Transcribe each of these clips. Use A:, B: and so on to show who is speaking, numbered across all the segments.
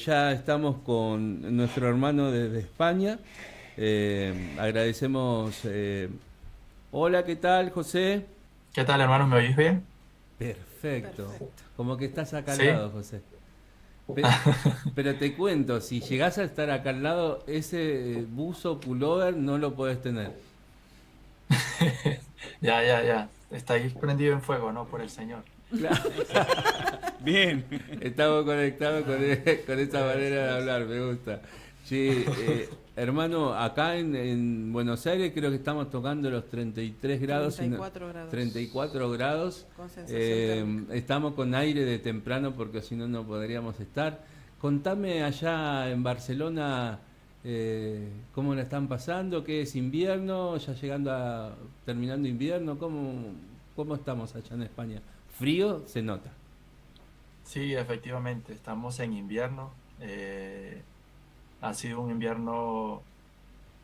A: Ya estamos con nuestro hermano desde España. Agradecemos. Hola, ¿qué tal, José?
B: ¿Qué tal, hermanos? ¿Me oís bien?
A: Perfecto.
C: Perfecto.
A: Como que estás acá al
B: Sí.
A: lado, José. Pe- pero te cuento, si llegás a estar acá al lado, ese buzo pullover no lo podés tener.
B: Ya, ya, ya. Estáis prendido en fuego, ¿no? Por el Señor.
A: Claro. Bien. Estamos conectados con esa
B: Eso,
A: manera de
B: eso.
A: hablar, me gusta. Sí, hermano, acá en Buenos Aires creo que estamos tocando los 33 grados,
C: Treinta y cuatro grados
A: 34 grados.
C: con sensación térmica.
A: Estamos con aire de temprano porque si no, no podríamos estar. Contame allá en Barcelona cómo la están pasando, qué es invierno, ya llegando a terminando invierno, cómo estamos allá en España. Frío se nota.
B: Sí, efectivamente, estamos en invierno. Ha sido un invierno,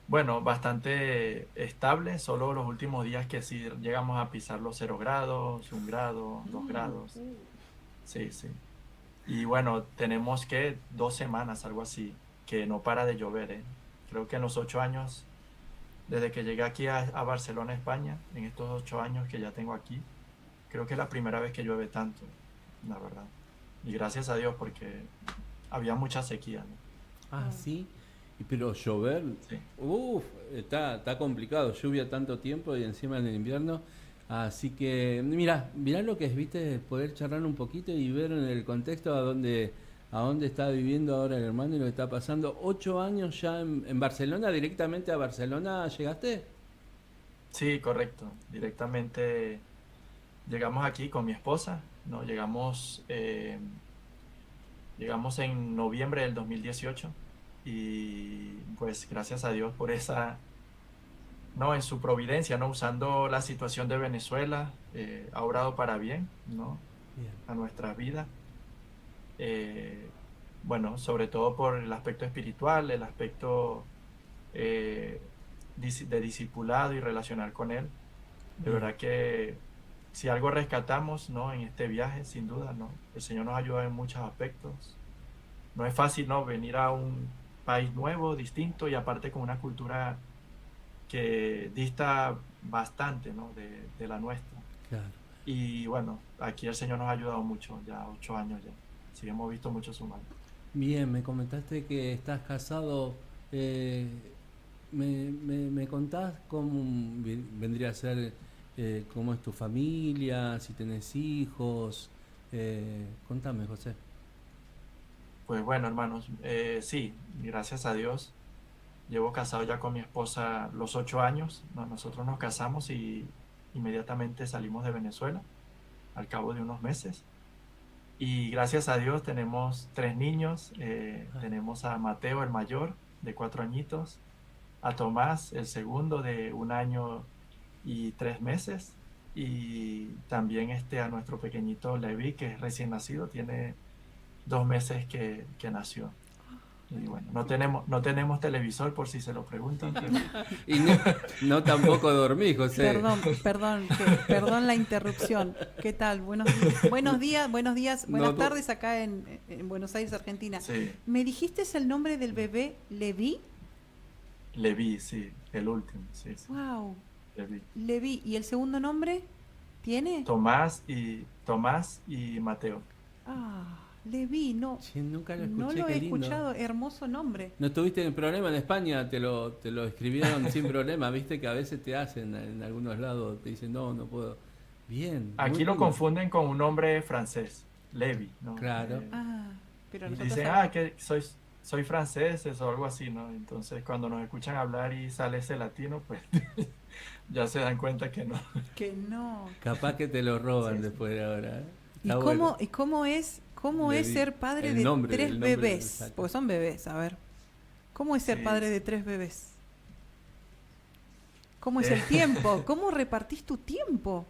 B: bueno, bastante estable. Solo los últimos días que sí llegamos a pisar los 0 grados, 1 grado, 2 grados. Sí, sí. Y bueno, tenemos que 2 semanas, algo así, que no para de llover, ¿eh? Creo que en los 8 años, desde que llegué aquí a Barcelona, España, en estos 8 años que ya tengo aquí, creo que es la primera vez que llueve tanto, la verdad. Y gracias a Dios porque había mucha sequía, ¿no?
A: Ah,
C: Ah,
A: sí. Pero llover,
B: Sí.
A: uff, está complicado. Lluvia tanto tiempo y encima en el invierno. Así que, mira lo que es, viste, poder charlar un poquito y ver en el contexto a dónde está viviendo ahora el hermano y lo que está pasando. 8 años ya en Barcelona, directamente a Barcelona llegaste.
B: Sí, correcto. Directamente llegamos aquí con mi esposa, ¿no? Llegamos en noviembre del 2018 y pues gracias a Dios por esa, no, en su providencia, ¿no? Usando la situación de Venezuela, ha obrado para bien, ¿no?
A: Bien.
B: A nuestras vidas. Eh, bueno, sobre todo por el aspecto espiritual, el aspecto eh, de discipulado y relacionar con Él. De
A: Bien.
B: verdad que si algo rescatamos, ¿no? En este viaje, sin duda, ¿no? El Señor nos ayuda en muchos aspectos. No es fácil, ¿no? Venir a un país nuevo, distinto y aparte con una cultura que dista bastante, ¿no? De la nuestra.
A: Claro.
B: Y bueno, aquí el Señor nos ha ayudado mucho, ya 8 años ya. Sí, hemos visto mucho su mano.
A: Bien, me comentaste que estás casado. eh, me contás cómo vendría a ser, cómo es tu familia, si tenés hijos. Contame, José.
B: Pues bueno, hermanos, sí, gracias a Dios. Llevo casado ya con mi esposa los 8 años, ¿no? Nosotros nos casamos y inmediatamente salimos de Venezuela al cabo de unos meses. Y gracias a Dios tenemos 3 niños.
A: Ah,
B: Tenemos a Mateo, el mayor, de 4 añitos, a Tomás, el segundo, de 1 año y 3 meses, y también a nuestro pequeñito Levi, que es recién nacido, tiene 2 meses que nació. Y bueno, no tenemos televisor por si se lo preguntan, pero
A: y no, no tampoco dormí, José.
C: Perdón la interrupción. ¿Qué tal? Buenos días,
A: No,
C: buenas tardes acá en Buenos Aires, Argentina.
B: sí,
C: ¿Me dijiste el nombre del bebé, Levi?
B: Levi, sí, el último, sí, sí,
C: Wow,
B: Levi.
C: Levi. ¿Y el segundo nombre? ¿Tiene?
B: Tomás y Mateo.
C: Ah, Levi, no,
A: che, nunca lo
C: no
A: escuché,
C: lo
A: qué
C: he
A: lindo.
C: escuchado. Hermoso nombre.
A: ¿No tuviste el problema en España? Te lo escribieron sin problema, viste que a veces te hacen en algunos lados, te dicen, no, no puedo. Bien, muy
B: Aquí lo
A: lindo.
B: confunden con un nombre francés, Levi, ¿no?
A: Claro.
C: Ah, pero
B: Y
C: nosotros
B: dicen,
C: sabemos.
B: que soy franceses o algo así, ¿no? Entonces, cuando nos escuchan hablar y sale ese latino, pues ya se dan cuenta que no.
C: Que no.
A: Capaz que te lo roban
B: Sí, sí.
A: después de ahora, ¿eh?
C: ¿Y
A: Está bueno.
C: cómo
A: Le
C: es
A: di
C: ser padre
A: el
C: de
A: nombre,
C: tres
A: el nombre lo
C: bebés?
A: saca.
C: Porque son bebés, a ver. ¿Cómo es ser
B: Sí,
C: padre de
B: sí.
C: 3 bebés? ¿Cómo es
B: Eh,
C: el tiempo? ¿Cómo repartís tu tiempo?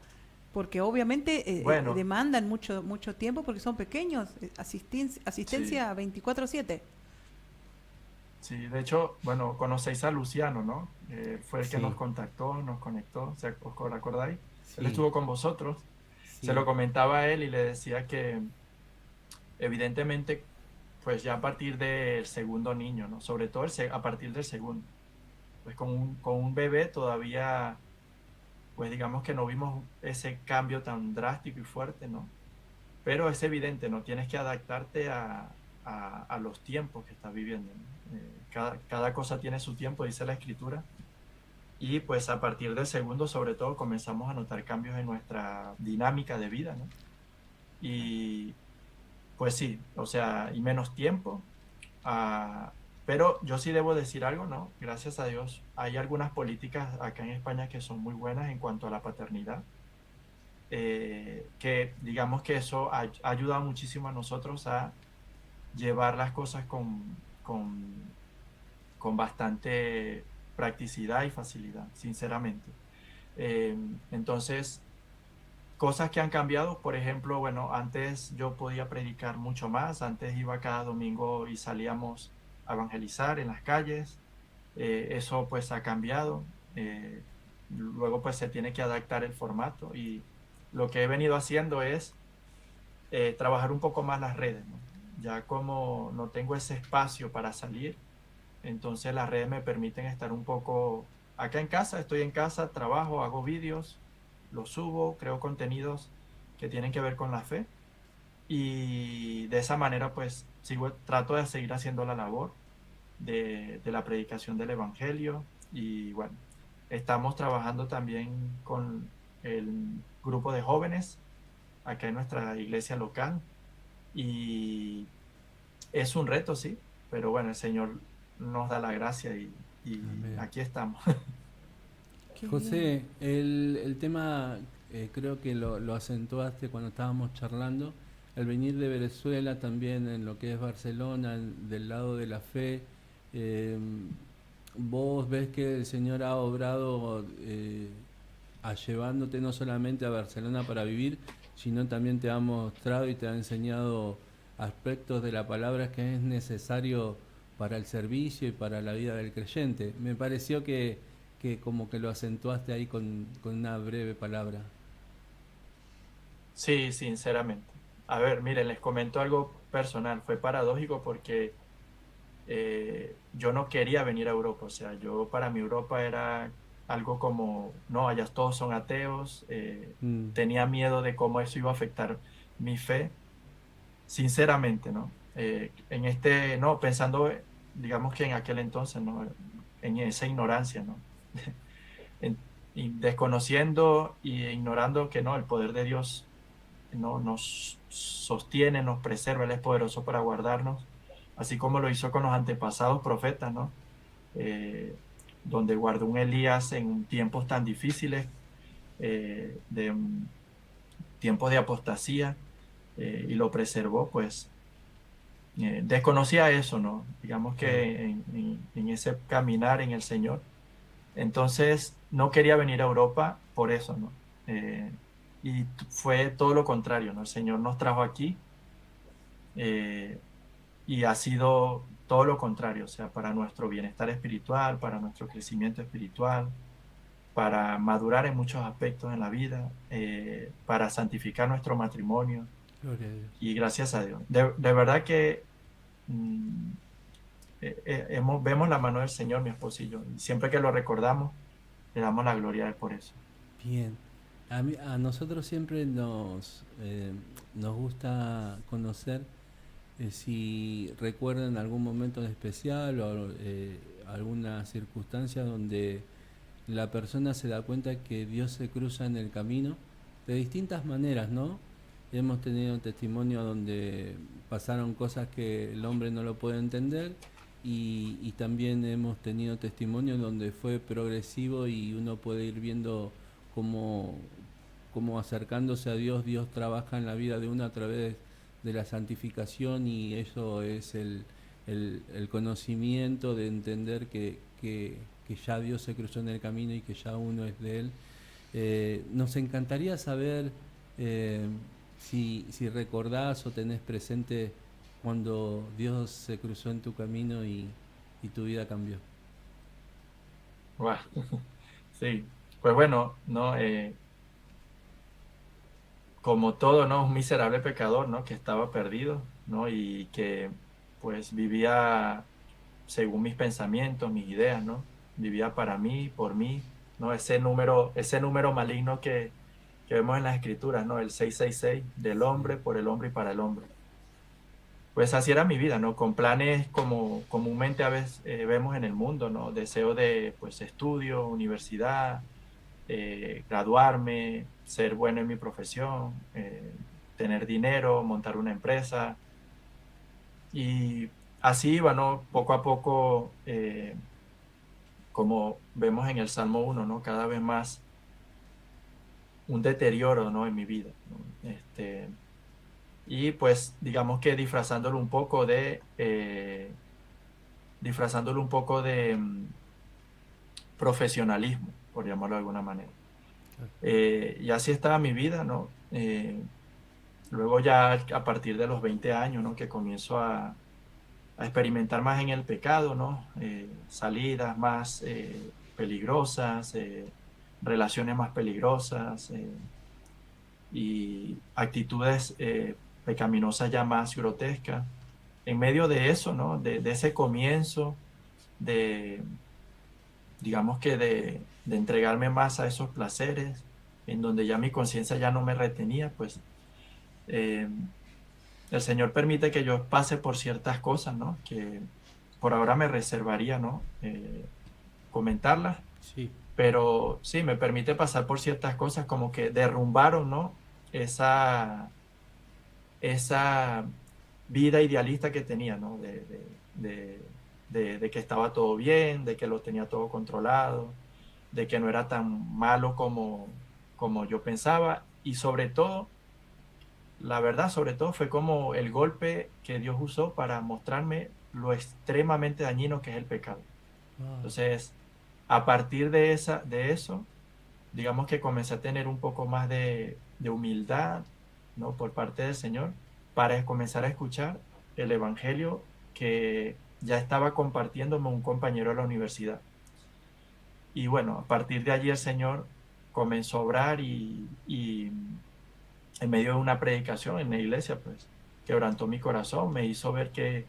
C: Porque obviamente
B: bueno,
C: demandan mucho tiempo porque son pequeños.
B: sí,
C: Asistencia 24/7.
B: sí. De hecho, bueno, conocéis a Luciano, ¿no? Fue el que nos
A: Sí,
B: contactó, nos conectó, ¿os acordáis? Él
A: sí,
B: estuvo con vosotros. Se
A: sí.
B: lo comentaba a él y le decía que evidentemente pues ya a partir del segundo niño, ¿no? Sobre todo a partir del segundo. Pues con un bebé todavía, pues digamos que no vimos ese cambio tan drástico y fuerte, ¿no? Pero es evidente, ¿no? Tienes que adaptarte a los tiempos que estás viviendo, ¿no? Cada cosa tiene su tiempo, dice la escritura. Y pues a partir del segundo, sobre todo, comenzamos a notar cambios en nuestra dinámica de vida, ¿no? Y pues sí, o sea, y menos tiempo. ah, pero yo sí debo decir algo, ¿no? Gracias a Dios, hay algunas políticas acá en España que son muy buenas en cuanto a la paternidad. Que digamos que eso ha ayudado muchísimo a nosotros a llevar las cosas con bastante practicidad y facilidad, sinceramente. Entonces, cosas que han cambiado, por ejemplo, bueno, antes yo podía predicar mucho más, antes iba cada domingo y salíamos a evangelizar en las calles, eso pues ha cambiado, luego pues se tiene que adaptar el formato y lo que he venido haciendo es trabajar un poco más las redes, ¿no? Ya como no tengo ese espacio para salir, entonces las redes me permiten estar un poco acá en casa, estoy en casa, trabajo, hago vídeos, los subo, creo contenidos que tienen que ver con la fe y de esa manera pues trato de seguir haciendo la labor de la predicación del Evangelio y bueno, estamos trabajando también con el grupo de jóvenes acá en nuestra iglesia local y es un reto, sí, pero bueno, el Señor nos da la gracia y
A: Amén.
B: aquí estamos.
C: Qué bien.
A: José, el tema creo que lo acentuaste cuando estábamos charlando, el venir de Venezuela también en lo que es Barcelona, del lado de la fe, eh, vos ves que el Señor ha obrado llevándote no solamente a Barcelona para vivir, sino también te ha mostrado y te ha enseñado aspectos de la palabra que es necesario para el servicio y para la vida del creyente. Me pareció que como que lo acentuaste ahí con una breve palabra.
B: Sí, sinceramente. A ver, miren, les comento algo personal. Fue paradójico porque yo no quería venir a Europa. O sea, yo para mí Europa era algo como, no, allá todos son ateos.
A: Mm,
B: Tenía miedo de cómo eso iba a afectar mi fe, sinceramente, ¿no? No, pensando, digamos que en aquel entonces, ¿no? En esa ignorancia, ¿no? En- y desconociendo y ignorando que no, el poder de Dios no nos sostiene, nos preserva, Él es poderoso para guardarnos, así como lo hizo con los antepasados profetas, ¿no? Eh, donde guardó un Elías en tiempos tan difíciles, tiempos de apostasía, y lo preservó, pues desconocía eso, ¿no? Digamos
A: claro.
B: que en ese caminar en el Señor. Entonces, no quería venir a Europa por eso, ¿no? Y fue todo lo contrario, ¿no? El Señor nos trajo aquí eh, y ha sido todo lo contrario, o sea, para nuestro bienestar espiritual, para nuestro crecimiento espiritual, para madurar en muchos aspectos en la vida, para santificar nuestro matrimonio
A: Gloria a Dios.
B: y gracias a Dios. De verdad que mm, vemos la mano del Señor, mi esposo y yo, y siempre que lo recordamos, le damos la gloria a Él por eso.
A: Bien. A nosotros siempre nos gusta conocer si recuerdan algún momento en especial o alguna circunstancia donde la persona se da cuenta que Dios se cruza en el camino de distintas maneras, ¿no? Hemos tenido testimonio donde pasaron cosas que el hombre no lo puede entender y también hemos tenido testimonio donde fue progresivo y uno puede ir viendo cómo, cómo acercándose a Dios, Dios trabaja en la vida de uno a través de la santificación y eso es el conocimiento de entender que ya Dios se cruzó en el camino y que ya uno es de Él. Nos encantaría saber si recordás o tenés presente cuando Dios se cruzó en tu camino y tu vida cambió.
B: Guau. Sí, pues bueno, ¿no? Como todo, ¿no? Un miserable pecador, ¿no? Que estaba perdido, ¿no? Y que pues vivía según mis pensamientos, mis ideas, ¿no? Vivía para mí, por mí, ¿no? Ese número maligno que vemos en las escrituras, ¿no? El 666 del hombre, por el hombre y para el hombre. Pues así era mi vida, ¿no? Con planes como comúnmente a veces vemos en el mundo, ¿no? Deseo de, pues, estudio, universidad, graduarme, ser bueno en mi profesión, tener dinero, montar una empresa. Y así iba, ¿no? Poco a poco, como vemos en el Salmo 1, ¿no? Cada vez más un deterioro, ¿no? En mi vida, ¿no? Y pues digamos que disfrazándolo un poco de profesionalismo, por llamarlo de alguna manera. Y así estaba mi vida, ¿no? Luego ya a partir de los 20 años, ¿no? Que comienzo a experimentar más en el pecado, ¿no? Salidas más peligrosas, relaciones más peligrosas y actitudes pecaminosas ya más grotescas. En medio de eso, ¿no? De ese comienzo, de, digamos que de entregarme más a esos placeres, en donde ya mi conciencia ya no me retenía, pues eh, el Señor permite que yo pase por ciertas cosas, ¿no? Que por ahora me reservaría, ¿no? Comentarlas,
A: Sí.
B: pero sí, me permite pasar por ciertas cosas como que derrumbaron, ¿no? Esa vida idealista que tenía, ¿no? De que estaba todo bien, de que lo tenía todo controlado, de que no era tan malo como yo pensaba y sobre todo, la verdad, sobre todo fue como el golpe que Dios usó para mostrarme lo extremadamente dañino que es el pecado.
A: Ah,
B: Entonces, a partir de eso, digamos que comencé a tener un poco más de humildad, ¿no? Por parte del Señor, para comenzar a escuchar el Evangelio que ya estaba compartiéndome un compañero de la universidad. Y bueno, a partir de allí el Señor comenzó a obrar y en medio de una predicación en la iglesia, pues quebrantó mi corazón, me hizo ver que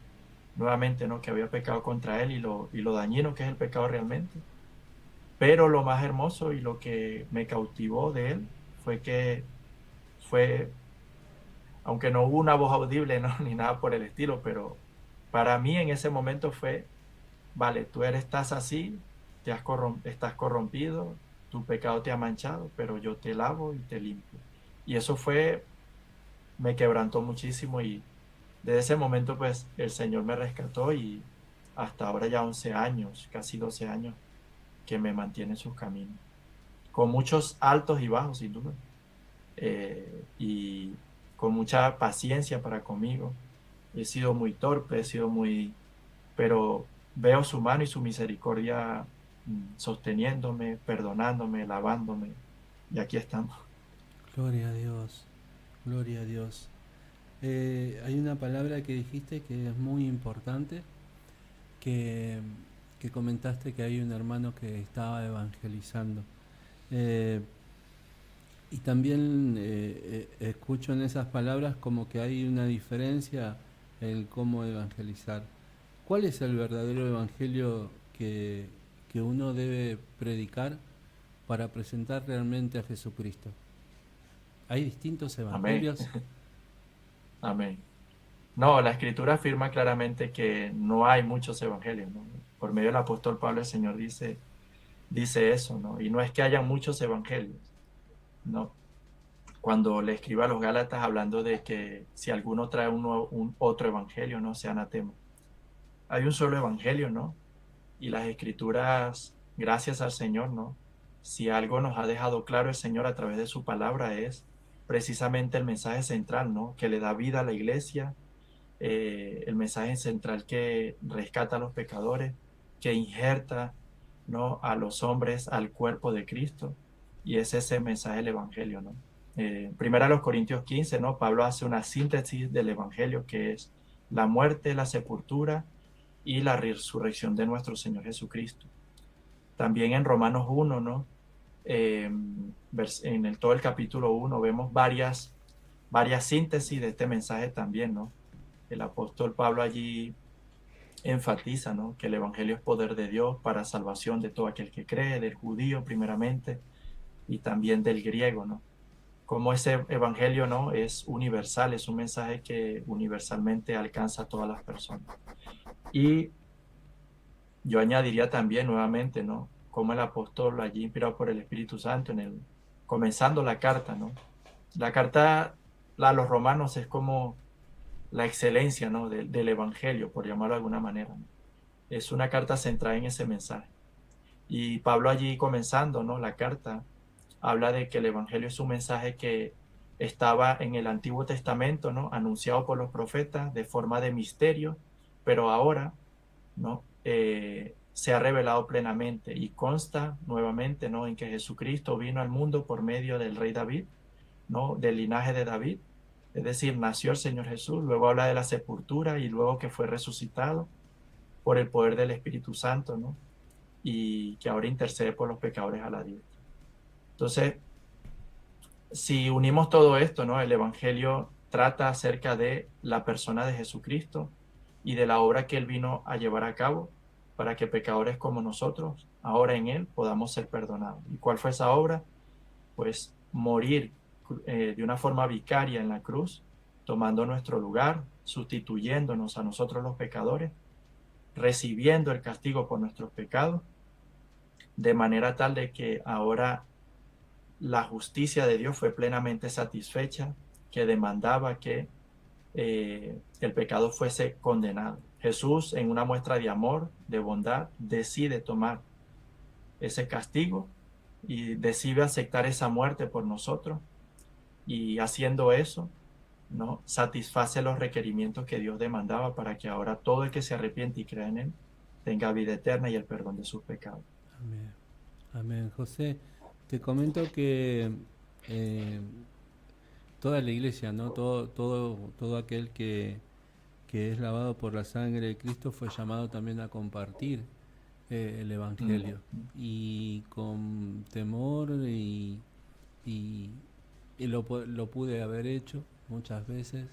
B: nuevamente, ¿no? Que había pecado contra Él y lo dañino que es el pecado realmente. Pero lo más hermoso y lo que me cautivó de Él fue que fue, aunque no hubo una voz audible, ¿no? Ni nada por el estilo, pero para mí en ese momento fue, vale, estás así, estás corrompido, tu pecado te ha manchado, pero yo te lavo y te limpio. Y eso me quebrantó muchísimo y desde ese momento pues el Señor me rescató y hasta ahora ya 11 años, casi 12 años que me mantiene en sus caminos, con muchos altos y bajos sin duda, y con mucha paciencia para conmigo. He sido muy torpe, pero veo su mano y su misericordia sosteniéndome, perdonándome, lavándome, y aquí estamos.
A: gloria a Dios, gloria a Dios. Hay una palabra que dijiste que es muy importante, que, que comentaste que hay un hermano que estaba evangelizando. Eh, y también escucho en esas palabras como que hay una diferencia en cómo evangelizar. ¿Cuál es el verdadero evangelio que uno debe predicar para presentar realmente a Jesucristo? ¿Hay distintos
B: Amén,
A: evangelios?
B: amén. No, la escritura afirma claramente que no hay muchos evangelios, ¿no? Por medio del apóstol Pablo el Señor dice eso, ¿no? Y no es que haya muchos evangelios, ¿no? Cuando le escriba a los Gálatas hablando de que si alguno trae un otro evangelio, no sea anatema. Hay un solo evangelio, ¿no? Y las escrituras, gracias al Señor, ¿no? Si algo nos ha dejado claro el Señor a través de su palabra es precisamente el mensaje central, ¿no? Que le da vida a la iglesia, el mensaje central que rescata a los pecadores, que injerta, ¿no? A los hombres al cuerpo de Cristo. Y es ese mensaje del Evangelio, ¿no? Primero a los Corintios 15, ¿no? Pablo hace una síntesis del Evangelio que es la muerte, la sepultura y la resurrección de nuestro Señor Jesucristo. También en Romanos 1, ¿no? Todo el capítulo 1 vemos varias síntesis de este mensaje también, ¿no? El apóstol Pablo allí enfatiza, ¿no?, que el evangelio es poder de Dios para salvación de todo aquel que cree, del judío primeramente y también del griego, ¿no? Como ese evangelio, ¿no?, es universal, es un mensaje que universalmente alcanza a todas las personas. Y yo añadiría también nuevamente, ¿no?, como el apóstol allí inspirado por el Espíritu Santo comenzando la carta, ¿no? La carta a los romanos es como la excelencia, ¿no?, del evangelio, por llamarlo de alguna manera, ¿no? Es una carta centrada en ese mensaje. Y Pablo allí comenzando, ¿no?, la carta, habla de que el evangelio es un mensaje que estaba en el Antiguo Testamento, ¿no?, anunciado por los profetas de forma de misterio, pero ahora, ¿no?, se ha revelado plenamente y consta nuevamente, ¿no?, en que Jesucristo vino al mundo por medio del rey David, ¿no?, del linaje de David, es decir, nació el Señor Jesús, luego habla de la sepultura y luego que fue resucitado por el poder del Espíritu Santo, ¿no?, y que ahora intercede por los pecadores a la diestra. Entonces, si unimos todo esto, ¿no?, el Evangelio trata acerca de la persona de Jesucristo y de la obra que Él vino a llevar a cabo para que pecadores como nosotros, ahora en Él, podamos ser perdonados. ¿Y cuál fue esa obra? Pues morir de una forma vicaria en la cruz, tomando nuestro lugar, sustituyéndonos a nosotros los pecadores, recibiendo el castigo por nuestros pecados, de manera tal de que ahora la justicia de Dios fue plenamente satisfecha, que demandaba que el pecado fuese condenado. Jesús, en una muestra de amor, de bondad, decide tomar ese castigo y decide aceptar esa muerte por nosotros, y haciendo eso, ¿no?, satisface los requerimientos que Dios demandaba para que ahora todo el que se arrepiente y crea en Él tenga vida eterna y el perdón de sus pecados.
A: Amén. Amén. José, te comento que eh, toda la iglesia, ¿no? Todo aquel que es lavado por la sangre de Cristo fue llamado también a compartir el Evangelio. Y con temor y, lo pude haber hecho muchas veces.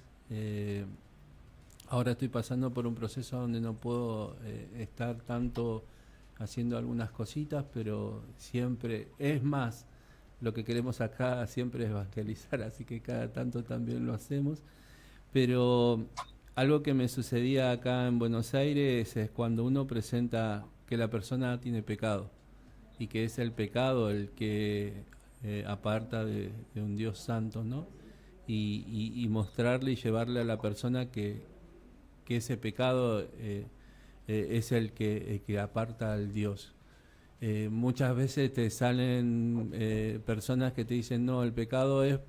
A: Ahora estoy pasando por un proceso donde no puedo estar tanto haciendo algunas cositas, pero siempre, es más, lo que queremos acá siempre es evangelizar, así que cada tanto también lo hacemos. Pero algo que me sucedía acá en Buenos Aires es cuando uno presenta que la persona tiene pecado y que es el pecado el que aparta de un Dios santo, ¿no? Y mostrarle y llevarle a la persona que ese pecado es el que aparta al Dios. Muchas veces te salen personas que te dicen, no, el pecado es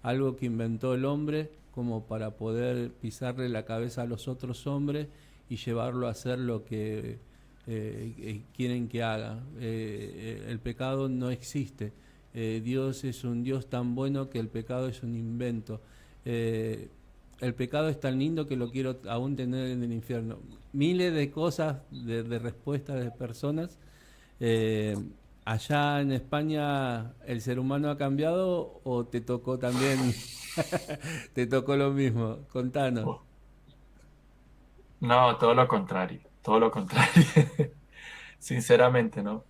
A: algo que inventó el hombre como para poder pisarle la cabeza a los otros hombres y llevarlo a hacer lo que quieren que haga. El pecado no existe. Dios es un Dios tan bueno que el pecado es un invento. El pecado es tan lindo que lo quiero aún tener en el infierno. Miles de cosas, de respuestas de personas. Allá en España, ¿el ser humano ha cambiado o te tocó también, te tocó lo mismo? Contanos.
B: Oh, no, todo lo contrario, todo lo contrario. Sinceramente, ¿no?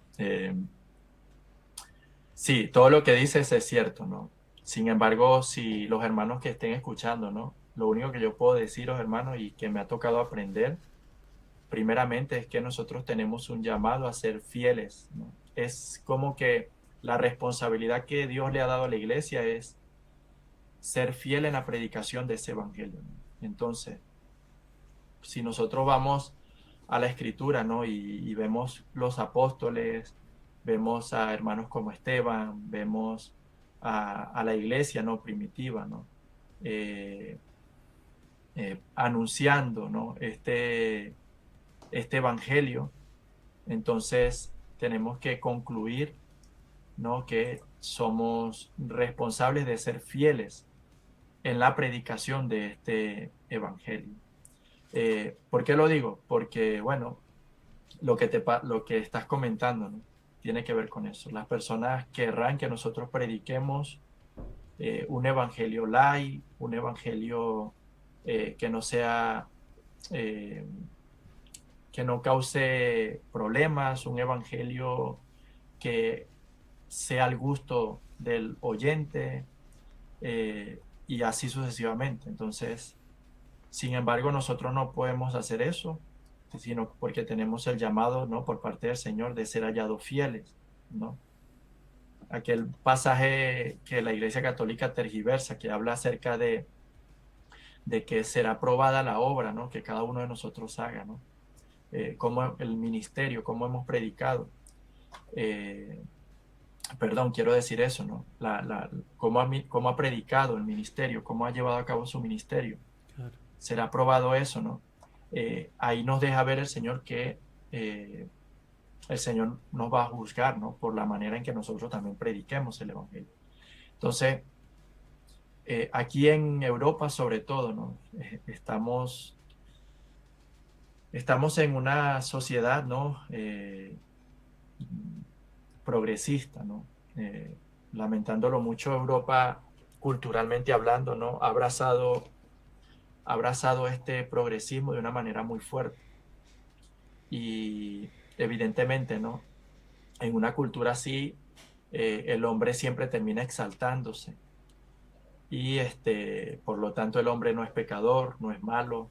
B: Sí, todo lo que dices es cierto, ¿no? Sin embargo, si los hermanos que estén escuchando, ¿no? Lo único que yo puedo deciros, hermanos, y que me ha tocado aprender, primeramente es que nosotros tenemos un llamado a ser fieles, ¿no? Es como que la responsabilidad que Dios le ha dado a la iglesia es ser fiel en la predicación de ese evangelio, ¿no? Entonces, si nosotros vamos a la escritura, ¿no?, y vemos los apóstoles, vemos a hermanos como Esteban, vemos a la iglesia, ¿no?, primitiva, ¿no?, eh, anunciando, ¿no?, este evangelio, entonces tenemos que concluir, ¿no?, que somos responsables de ser fieles en la predicación de este evangelio. ¿Por qué lo digo? Porque, bueno, lo que estás comentando, ¿no?, tiene que ver con eso. Las personas querrán que nosotros prediquemos un evangelio light, un evangelio que no sea, eh, que no cause problemas, un evangelio que sea al gusto del oyente, y así sucesivamente. Entonces, sin embargo, nosotros no podemos hacer eso, sino porque tenemos el llamado, ¿no?, por parte del Señor de ser hallados fieles, ¿no? Aquel pasaje que la Iglesia Católica tergiversa, que habla acerca de que será probada la obra, ¿no?, que cada uno de nosotros haga, ¿no? Cómo el ministerio, cómo hemos predicado. Perdón, quiero decir eso, ¿no? Cómo ha predicado el ministerio, cómo ha llevado a cabo su ministerio.
A: Claro.
B: Será probado eso, ¿no? Ahí nos deja ver el Señor que el Señor nos va a juzgar, ¿no?, por la manera en que nosotros también prediquemos el Evangelio. Entonces, aquí en Europa, sobre todo, ¿no? Estamos en una sociedad, ¿no?, progresista, ¿no? Lamentándolo mucho, Europa, culturalmente hablando, ¿no?, ha abrazado este progresismo de una manera muy fuerte. Y evidentemente, ¿no?, en una cultura así, el hombre siempre termina exaltándose. Y por lo tanto, el hombre no es pecador, no es malo.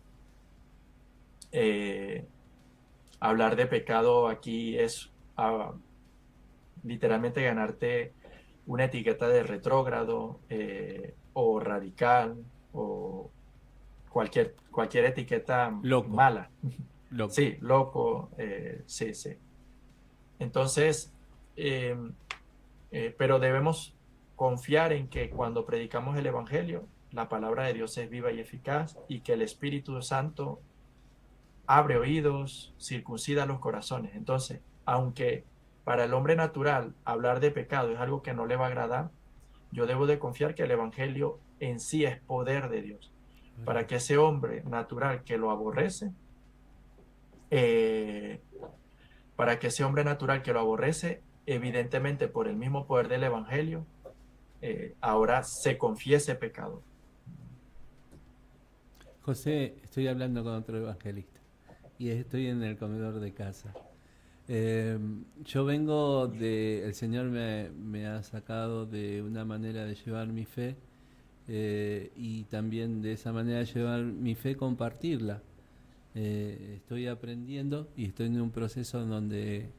B: Hablar de pecado aquí es literalmente ganarte una etiqueta de retrógrado, o radical, o cualquier etiqueta
A: Loco,
B: mala.
A: loco.
B: Sí, loco, sí, sí. Entonces, eh, pero debemos confiar en que cuando predicamos el Evangelio, la palabra de Dios es viva y eficaz, y que el Espíritu Santo abre oídos, circuncida los corazones. Entonces, aunque para el hombre natural hablar de pecado es algo que no le va a agradar, yo debo de confiar que el Evangelio en sí es poder de Dios, para que ese hombre natural que lo aborrece, eh, evidentemente por el mismo poder del Evangelio, ahora se confiese pecado.
A: José, estoy hablando con otro evangelista y estoy en el comedor de casa. Yo vengo el Señor me ha sacado de una manera de llevar mi fe, y también de esa manera de llevar mi fe compartirla. Estoy aprendiendo y estoy en un proceso donde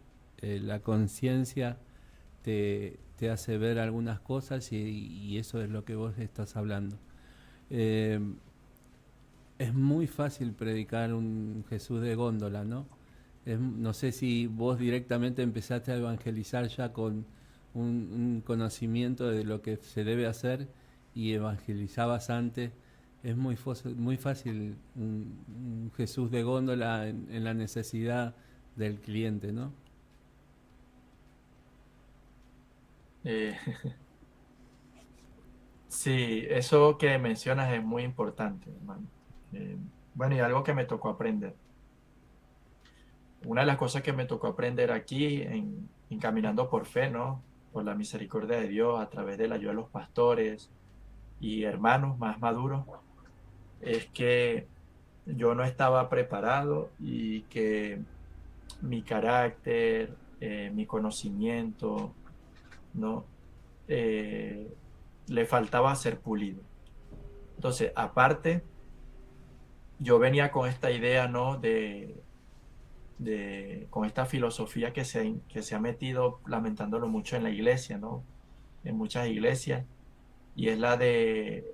A: la conciencia te hace ver algunas cosas, y eso es lo que vos estás hablando. Eh, es muy fácil predicar un Jesús de góndola, ¿no? No sé si vos directamente empezaste a evangelizar ya con un conocimiento de lo que se debe hacer y evangelizabas antes. Es muy fácil un Jesús de góndola en la necesidad del cliente, ¿no?
B: Eh, sí, eso que mencionas es muy importante, hermano. Bueno, y algo que me tocó aprender. Una de las cosas que me tocó aprender aquí en Caminando por Fe, ¿no?, por la misericordia de Dios, a través de la ayuda de los pastores y hermanos más maduros, es que yo no estaba preparado, y que mi carácter, mi conocimiento, ¿no?, Eh, le faltaba ser pulido. Entonces, aparte, yo venía con esta idea, ¿no?, con esta filosofía que se ha metido, lamentándolo mucho, en la iglesia, ¿no?, en muchas iglesias, y es la del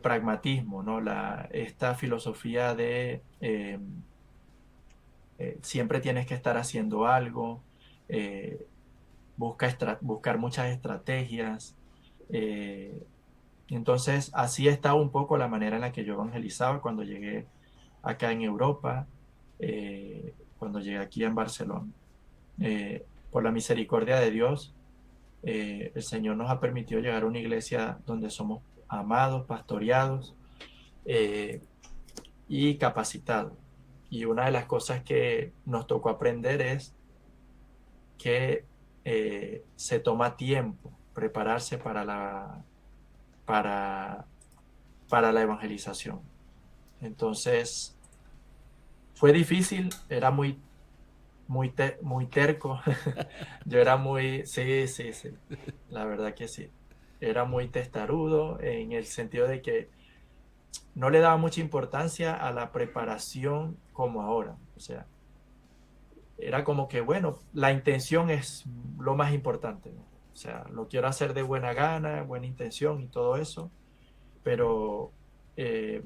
B: pragmatismo, ¿no?, esta filosofía de siempre tienes que estar haciendo algo, eh, buscar muchas estrategias. Entonces, así estaba un poco la manera en la que yo evangelizaba cuando llegué acá en Europa, cuando llegué aquí en Barcelona. Por la misericordia de Dios, el Señor nos ha permitido llegar a una iglesia donde somos amados, pastoreados, eh, y capacitados. Y una de las cosas que nos tocó aprender es que se toma tiempo prepararse para para la evangelización. Entonces, fue difícil, era muy terco. Yo era sí, la verdad que sí. Era muy testarudo en el sentido de que no le daba mucha importancia a la preparación como ahora. O sea, era como que, bueno, la intención es lo más importante, ¿no? O sea, lo quiero hacer de buena gana, buena intención y todo eso, pero eh,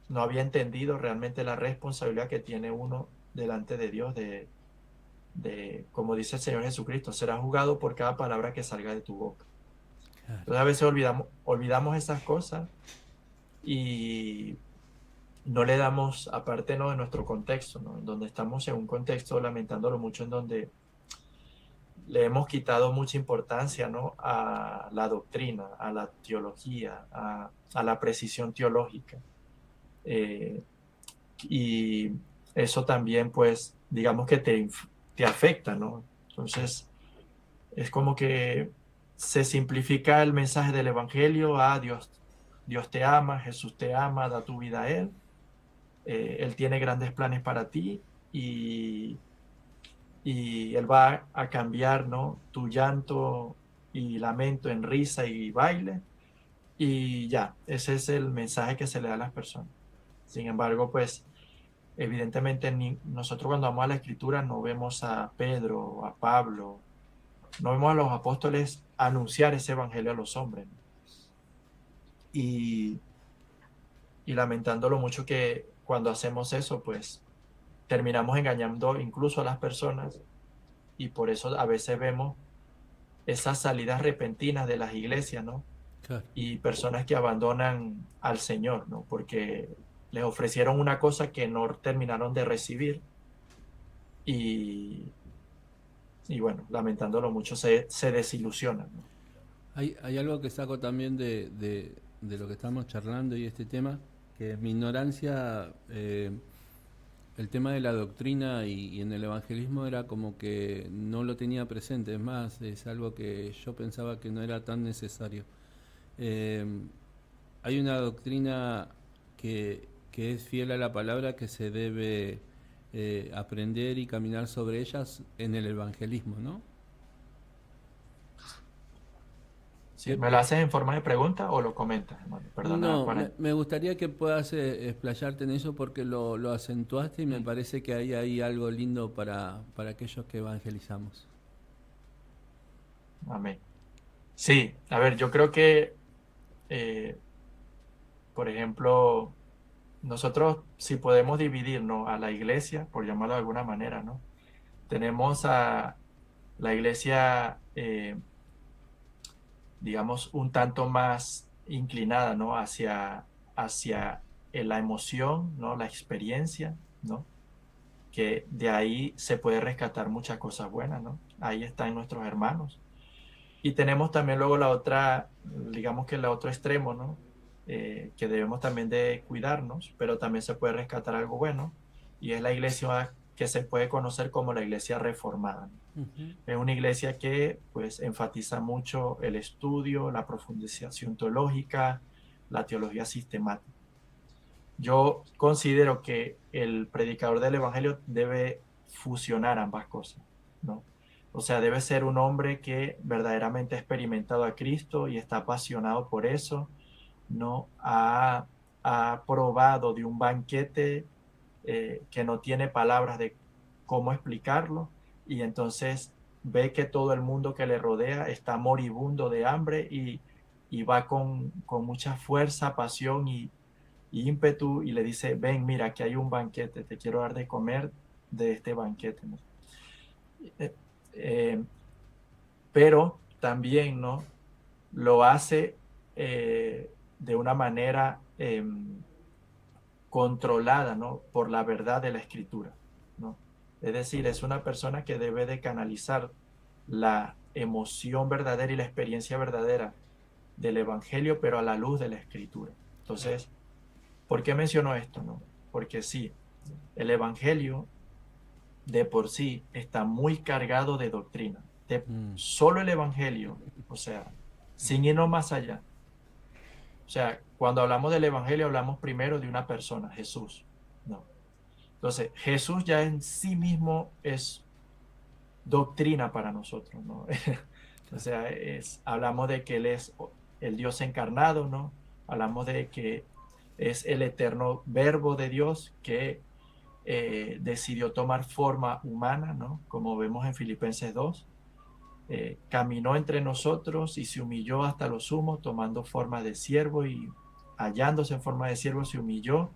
B: no había entendido realmente la responsabilidad que tiene uno delante de Dios como dice el Señor Jesucristo, será juzgado por cada palabra que salga de tu boca.
A: Claro.
B: Entonces a veces olvidamos esas cosas y no le damos, aparte, ¿no?, de nuestro contexto, ¿no?, en donde estamos en un contexto, lamentándolo mucho, en donde le hemos quitado mucha importancia, ¿no?, a la doctrina, a la teología, a la precisión teológica. Y eso también, pues, digamos que te afecta, ¿no? Entonces, es como que se simplifica el mensaje del Evangelio a Dios te ama, Jesús te ama, da tu vida a Él. Él tiene grandes planes para ti y Él va a cambiar, ¿no?, tu llanto y lamento en risa y baile. Y ya, ese es el mensaje que se le da a las personas. Sin embargo, pues, evidentemente nosotros cuando vamos a la Escritura no vemos a Pedro, a Pablo, no vemos a los apóstoles anunciar ese evangelio a los hombres, ¿no? Y lamentándolo mucho que cuando hacemos eso, pues terminamos engañando incluso a las personas, y por eso a veces vemos esas salidas repentinas de las iglesias, ¿no?
A: Claro.
B: Y personas que abandonan al Señor, ¿no? Porque les ofrecieron una cosa que no terminaron de recibir y bueno, lamentándolo mucho, se desilusionan, ¿no?
A: Hay algo que saco también de lo que estamos charlando y este tema, que en mi ignorancia, el tema de la doctrina y en el evangelismo era como que no lo tenía presente. Es más, es algo que yo pensaba que no era tan necesario. Eh, Hay una doctrina que es fiel a la palabra, que se debe aprender y caminar sobre ellas en el evangelismo, ¿no?
B: Sí,
A: ¿Qué-
B: ¿me lo haces en forma de pregunta o lo comentas, hermano? Perdona,
A: No,
B: para...
A: me gustaría que puedas explayarte en eso porque lo acentuaste y me
B: Mm,
A: parece que ahí hay algo lindo para aquellos que evangelizamos.
B: amén. Sí, a ver, yo creo que, eh, por ejemplo, nosotros si podemos dividirnos a la iglesia, por llamarlo de alguna manera, ¿no? Tenemos a la iglesia, digamos, un tanto más inclinada, ¿no?, hacia la emoción, ¿no?, la experiencia, ¿no?, que de ahí se puede rescatar muchas cosas buenas, ¿no? Ahí están nuestros hermanos. Y tenemos también luego la otra, digamos que el otro extremo, ¿no? Que debemos también de cuidarnos, pero también se puede rescatar algo bueno, y es la iglesia que se puede conocer como la iglesia reformada, ¿no?
A: Ujú.
B: Es una iglesia que pues enfatiza mucho el estudio, la profundización teológica, la teología sistemática. Yo considero que el predicador del evangelio debe fusionar ambas cosas, ¿no? O sea, debe ser un hombre que verdaderamente ha experimentado a Cristo y está apasionado por eso, ¿no? Ha probado de un banquete que no tiene palabras de cómo explicarlo, y entonces ve que todo el mundo que le rodea está moribundo de hambre y va con mucha fuerza, pasión y ímpetu, y le dice, ven, mira, aquí hay un banquete, te quiero dar de comer de este banquete, ¿no? Eh, eh, pero también, ¿no?, lo hace de una manera controlada, ¿no?, por la verdad de la escritura, ¿no? Es decir, es una persona que debe de canalizar la emoción verdadera y la experiencia verdadera del evangelio, pero a la luz de la escritura. Entonces, ¿por qué menciono esto, no? Porque sí, el evangelio de por sí está muy cargado de doctrina. Solo el evangelio, o sea, sin irnos más allá. O sea, cuando hablamos del Evangelio hablamos primero de una persona, Jesús, ¿no? Entonces, Jesús ya en sí mismo es doctrina para nosotros, ¿no? O sea, hablamos de que Él es el Dios encarnado, ¿no? Hablamos de que es el eterno verbo de Dios que decidió tomar forma humana, ¿no? Como vemos en Filipenses 2. Caminó entre nosotros y se humilló hasta lo sumo, tomando forma de siervo y hallándose en forma de siervo se humilló,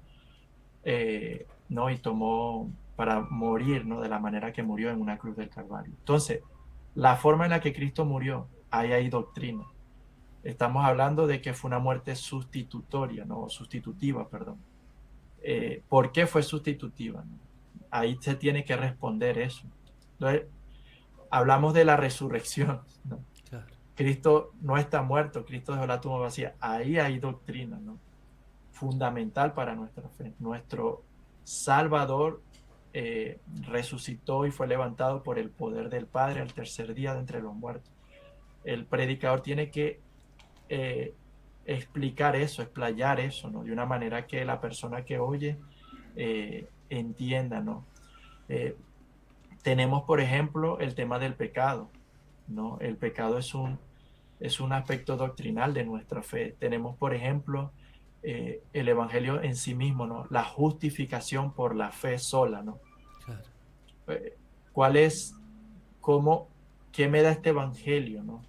B: ¿no? Y tomó para morir, ¿no? De la manera que murió en una cruz del Calvario. Entonces, la forma en la que Cristo murió, ahí hay doctrina. Estamos hablando de que fue una muerte sustitutoria, ¿no? Sustitutiva, perdón. ¿Por qué fue sustitutiva? ¿No? Ahí se tiene que responder eso. Entonces, hablamos de la resurrección, ¿no?
A: Claro.
B: Cristo no está muerto, Cristo dejó la tumba vacía. Ahí hay doctrina, ¿no? Fundamental para nuestra fe. Nuestro Salvador resucitó y fue levantado por el poder del Padre al tercer día de entre los muertos. El predicador tiene que explicar eso, explayar eso, ¿no? De una manera que la persona que oye entienda, ¿no? Tenemos, por ejemplo, el tema del pecado, ¿no? El pecado es un aspecto doctrinal de nuestra fe. Tenemos, por ejemplo, el Evangelio en sí mismo, ¿no? La justificación por la fe sola, ¿no?
A: Claro.
B: ¿Cuál es, qué me da este Evangelio, ¿no?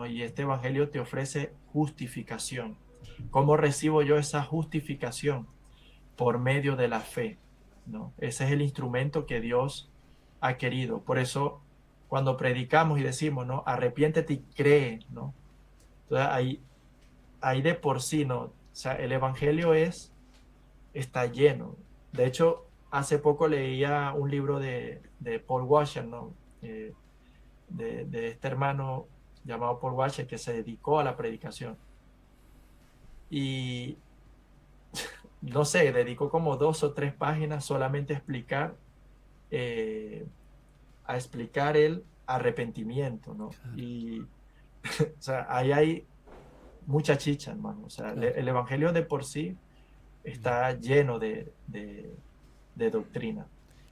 B: Y este Evangelio te ofrece justificación. ¿Cómo recibo yo esa justificación? Por medio de la fe, ¿no? Ese es el instrumento que Dios ha querido. Por eso, cuando predicamos y decimos, ¿no? Arrepiéntete y cree, ¿no? Entonces, ahí de por sí, ¿no? O sea, el Evangelio está lleno. De hecho, hace poco leía un libro de Paul Washer, ¿no? De este hermano llamado Paul Washer que se dedicó a la predicación. Y no sé, dedicó como 2 o 3 páginas solamente a explicar el arrepentimiento, ¿no?
A: Claro.
B: Y, o sea, ahí hay mucha chicha, hermano. O sea,
A: Claro.
B: el Evangelio de por sí está lleno de doctrina.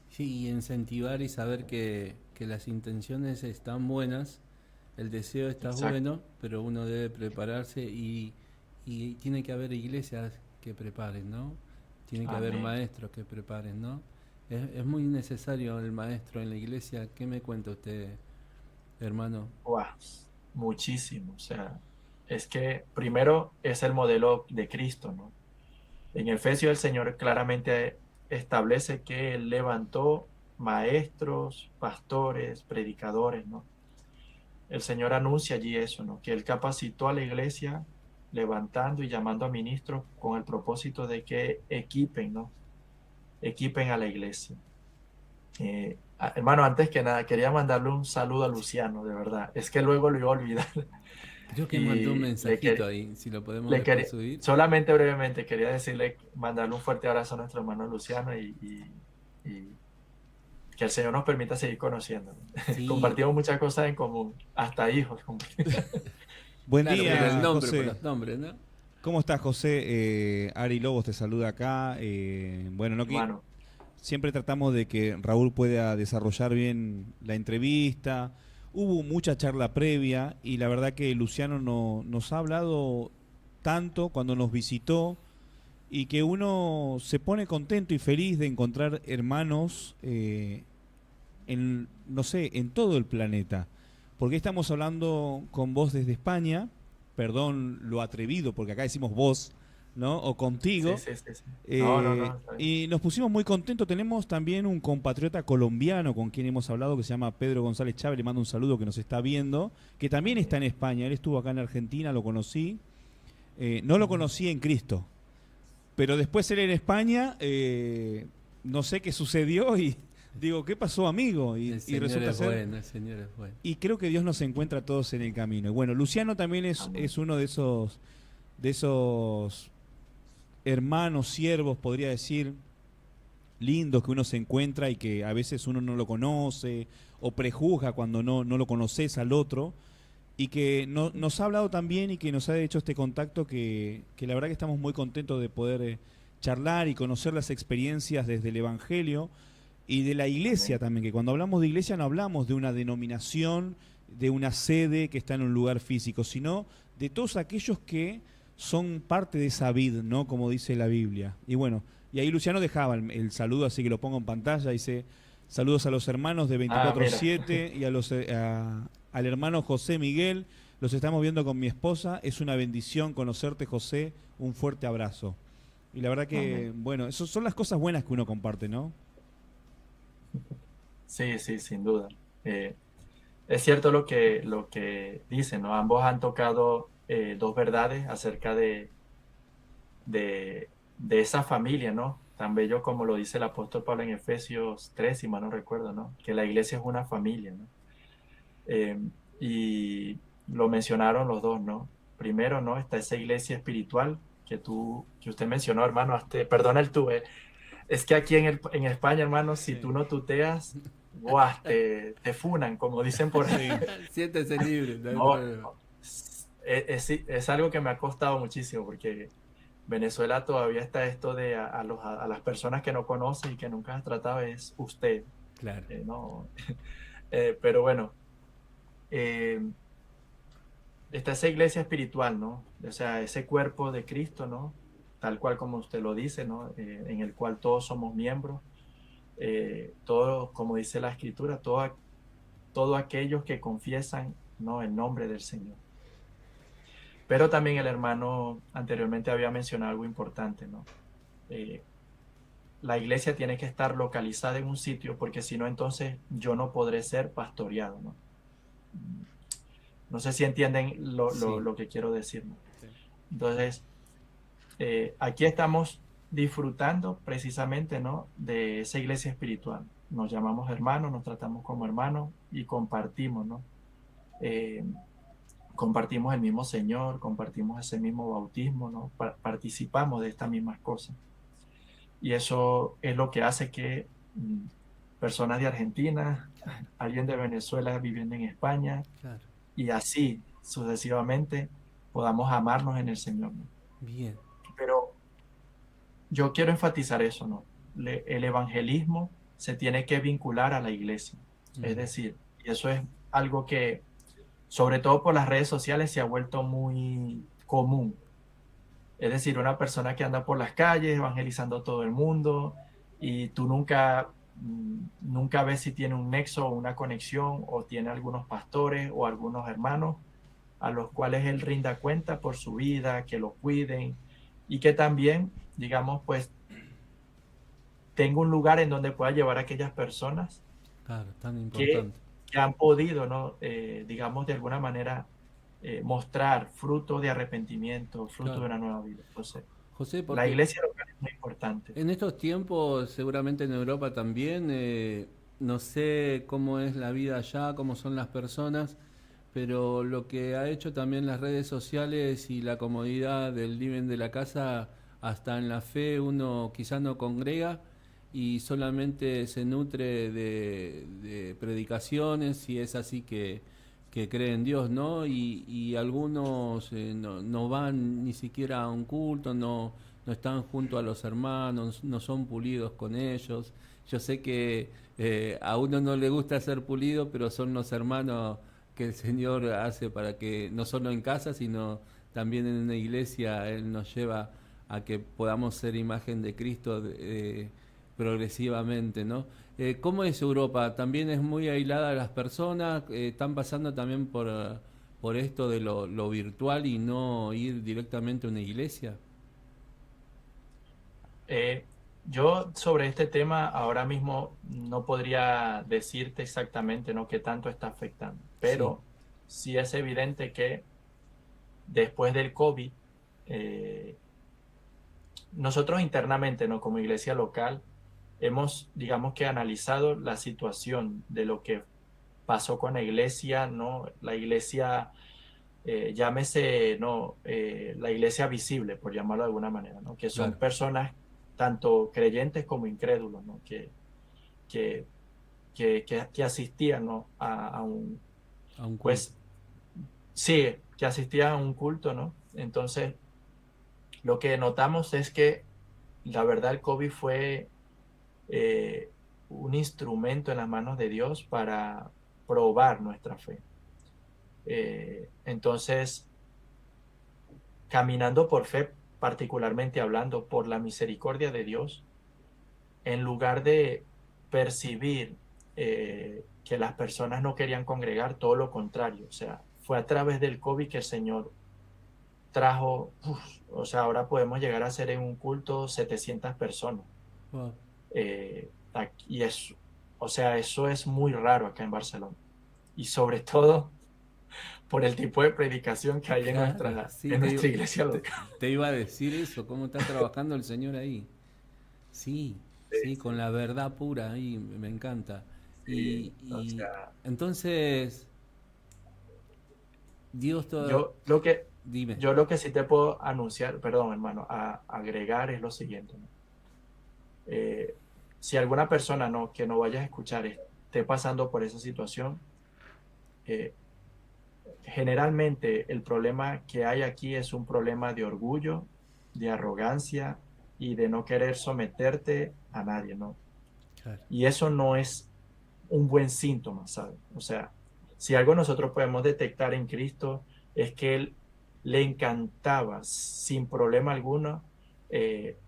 A: Sí, y incentivar y saber que las intenciones están buenas, el deseo está
B: Exacto.
A: bueno, pero uno debe prepararse y tiene que haber iglesias que preparen, ¿no? Tiene que haber
B: Amén.
A: maestros que preparen, ¿no? Es muy necesario el maestro en la iglesia. ¿Qué me cuenta usted, hermano?
B: Wow, muchísimo. O sea, es que primero es el modelo de Cristo, ¿no? En Efesios el Señor claramente establece que Él levantó maestros, pastores, predicadores, ¿no? El Señor anuncia allí eso, ¿no? Que Él capacitó a la iglesia levantando y llamando a ministros con el propósito de que equipen, ¿no? Equipen a la iglesia. Hermano, antes que nada, quería mandarle un saludo a Luciano, de verdad. Es que luego lo iba a olvidar.
A: Creo que mandó un
B: Y
A: mensajito ahí, si lo podemos después subir.
B: solamente brevemente quería mandarle un fuerte abrazo a nuestro hermano Luciano y que el Señor nos permita seguir conociendo.
A: Sí,
B: Compartimos muchas cosas en común, hasta hijos.
D: Buen
A: claro,
D: día,
A: por el nombre,
D: José.
A: por los nombres, ¿no?
D: ¿Cómo estás, José? Ari Lobos te saluda acá. Bueno,
B: Hermano,
D: siempre tratamos de que Raúl pueda desarrollar bien la entrevista. Hubo mucha charla previa y la verdad que Luciano nos ha hablado tanto cuando nos visitó y que uno se pone contento y feliz de encontrar hermanos no sé, en todo el planeta. Porque estamos hablando con vos desde España, perdón lo atrevido, porque acá decimos vos, ¿no? O contigo.
B: sí. No, está bien.
D: Y nos pusimos muy contentos. Tenemos también un compatriota colombiano con quien hemos hablado que se llama Pedro González Chávez. Le mando un saludo, que nos está viendo, que también está en España. Él estuvo acá en Argentina, lo conocí. No lo conocí en Cristo, pero después él en España, no sé qué sucedió y digo, ¿qué pasó, amigo?
A: El Señor
D: resulta
A: es
D: ser...
A: bueno, el Señor es bueno.
D: Y creo que Dios nos encuentra a todos en el camino. Y bueno, Luciano también es uno de esos hermanos, siervos, podría decir, lindos que uno se encuentra y que a veces uno no lo conoce o prejuzga cuando no lo conoces al otro. y que nos ha hablado también y que nos ha hecho este contacto que la verdad que estamos muy contentos de poder charlar y conocer las experiencias desde el Evangelio y de la iglesia
B: Amén.
D: también, que cuando hablamos de iglesia no hablamos de una denominación, de una sede que está en un lugar físico, sino de todos aquellos que son parte de esa vid, ¿no? Como dice la Biblia. Y bueno, y ahí Luciano dejaba el saludo, así que lo pongo en pantalla, dice: saludos a los hermanos de
B: Ah, mira.
D: 24/7 y al hermano José Miguel. Los estamos viendo con mi esposa. Es una bendición conocerte, José. Un fuerte abrazo. Y la verdad que,
B: Amén.
D: bueno, esas son las cosas buenas que uno comparte, ¿no?
B: Sí, sí, sin duda. Es cierto lo que dicen, ¿no? Ambos han tocado dos verdades acerca de esa familia, ¿no? Tan bello como lo dice el apóstol Pablo en Efesios 3, si mal no recuerdo, ¿no? Que la iglesia es una familia, ¿no? Eh, y lo mencionaron los dos, ¿no? Primero, ¿no? Está esa iglesia espiritual que usted mencionó, hermano. Perdona el tú, es que aquí en España, hermano, si
A: Sí.
B: tú no tuteas, ¡guau! Te funan, como dicen por ahí.
D: Sí.
A: Siéntese libre, no hay
B: No,
A: problema.
B: es algo que me ha costado muchísimo porque Venezuela todavía está esto de a las personas que no conoces y que nunca has tratado es usted,
A: Claro.
B: ¿no? Pero bueno, eh, está esa iglesia espiritual, ¿no? O sea, ese cuerpo de Cristo, ¿no? Tal cual como usted lo dice, ¿no? En el cual todos somos miembros, todos, como dice la Escritura, todos aquellos que confiesan, ¿no? El nombre del Señor. Pero también el hermano anteriormente había mencionado algo importante, ¿no? Eh, la iglesia tiene que estar localizada en un sitio porque si no, entonces yo no podré ser pastoreado, ¿no? No sé si entienden
A: Sí.
B: lo que quiero decir, ¿no?
A: Sí.
B: Entonces, aquí estamos disfrutando precisamente, ¿no? De esa iglesia espiritual. Nos llamamos hermanos, nos tratamos como hermanos y compartimos, ¿no? Eh, compartimos el mismo Señor, compartimos ese mismo bautismo, ¿no? Participamos de estas mismas cosas. Y eso es lo que hace que personas de Argentina, alguien de Venezuela viviendo en España,
A: Claro.
B: y así sucesivamente podamos amarnos en el Señor, ¿no?
A: Bien.
B: Pero yo quiero enfatizar eso, ¿no? El evangelismo se tiene que vincular a la iglesia. Es
A: Mm.
B: decir, y eso es algo que, sobre todo por las redes sociales, se ha vuelto muy común. Es decir, una persona que anda por las calles evangelizando a todo el mundo y tú nunca ves si tiene un nexo o una conexión o tiene algunos pastores o algunos hermanos a los cuales él rinda cuenta por su vida, que lo cuiden y que también, digamos, pues tenga un lugar en donde pueda llevar a aquellas personas
A: Claro, tan
B: que,
A: importante.
B: que han podido, ¿no? Digamos, de alguna manera mostrar fruto de arrepentimiento, fruto de
A: Claro.
B: una nueva vida. Entonces,
A: José,
B: la
A: porque
B: iglesia local es muy importante.
A: en estos tiempos, seguramente en Europa también, no sé cómo es la vida allá, cómo son las personas, pero lo que ha hecho también las redes sociales y la comodidad del living de la casa, hasta en la fe uno quizás no congrega y solamente se nutre de predicaciones, si es así que cree en Dios, ¿no? Y algunos no van ni siquiera a un culto, no están junto a los hermanos, no son pulidos con ellos. Yo sé que a uno no le gusta ser pulido, pero son los hermanos que el Señor hace para que no solo en casa, sino también en una iglesia, Él nos lleva a que podamos ser imagen de Cristo progresivamente, ¿no? ¿Cómo es Europa? ¿También es muy aislada las personas? ¿Están pasando también por esto de lo virtual y no ir directamente a una iglesia?
B: Eh, yo sobre este tema ahora mismo no podría decirte exactamente, ¿no? Qué tanto está afectando,
A: Sí,
B: pero sí es evidente que después del COVID, eh, nosotros internamente, ¿no? Como iglesia local, hemos, digamos que analizado la situación de lo que pasó con la iglesia, ¿no? La iglesia, llámese, ¿no? La iglesia visible, por llamarlo de alguna manera, ¿no? Que son
A: claro,
B: personas tanto creyentes como incrédulos, ¿no? Que, que asistían, ¿no? A un,
A: a un culto.
B: pues Sí, que asistían a un culto, ¿no? Entonces, lo que notamos es que la verdad el COVID fue eh, un instrumento en las manos de Dios para probar nuestra fe. Entonces, caminando por fe, particularmente hablando por la misericordia de Dios, en lugar de percibir que las personas no querían congregar, todo lo contrario. O sea, fue a través del COVID que el Señor trajo, o sea, ahora podemos llegar a ser en un culto 700 personas.
A: Wow.
B: Y eso, o sea, eso es muy raro acá en Barcelona. Y sobre todo por el tipo de predicación que hay en
A: Claro, sí,
B: en nuestra iglesia
A: te-
B: local.
A: te iba a decir eso, cómo está trabajando el Señor ahí. Sí, sí, con
B: Sí,
A: la verdad pura ahí, me encanta.
B: sí, o
A: Y
B: sea,
A: entonces, Dios todo,
B: yo lo que,
A: dime.
B: yo lo que sí te puedo anunciar, perdón, hermano, agregar es lo siguiente, ¿no? Eh, si alguna persona no, que no vayas a escuchar esté pasando por esa situación, eh, generalmente el problema que hay aquí es un problema de orgullo, de arrogancia y de no querer someterte a nadie, ¿no?
A: Claro,
B: Y eso no es un buen síntoma, ¿sabes? O sea, si algo nosotros podemos detectar en Cristo es que Él le encantaba sin problema alguno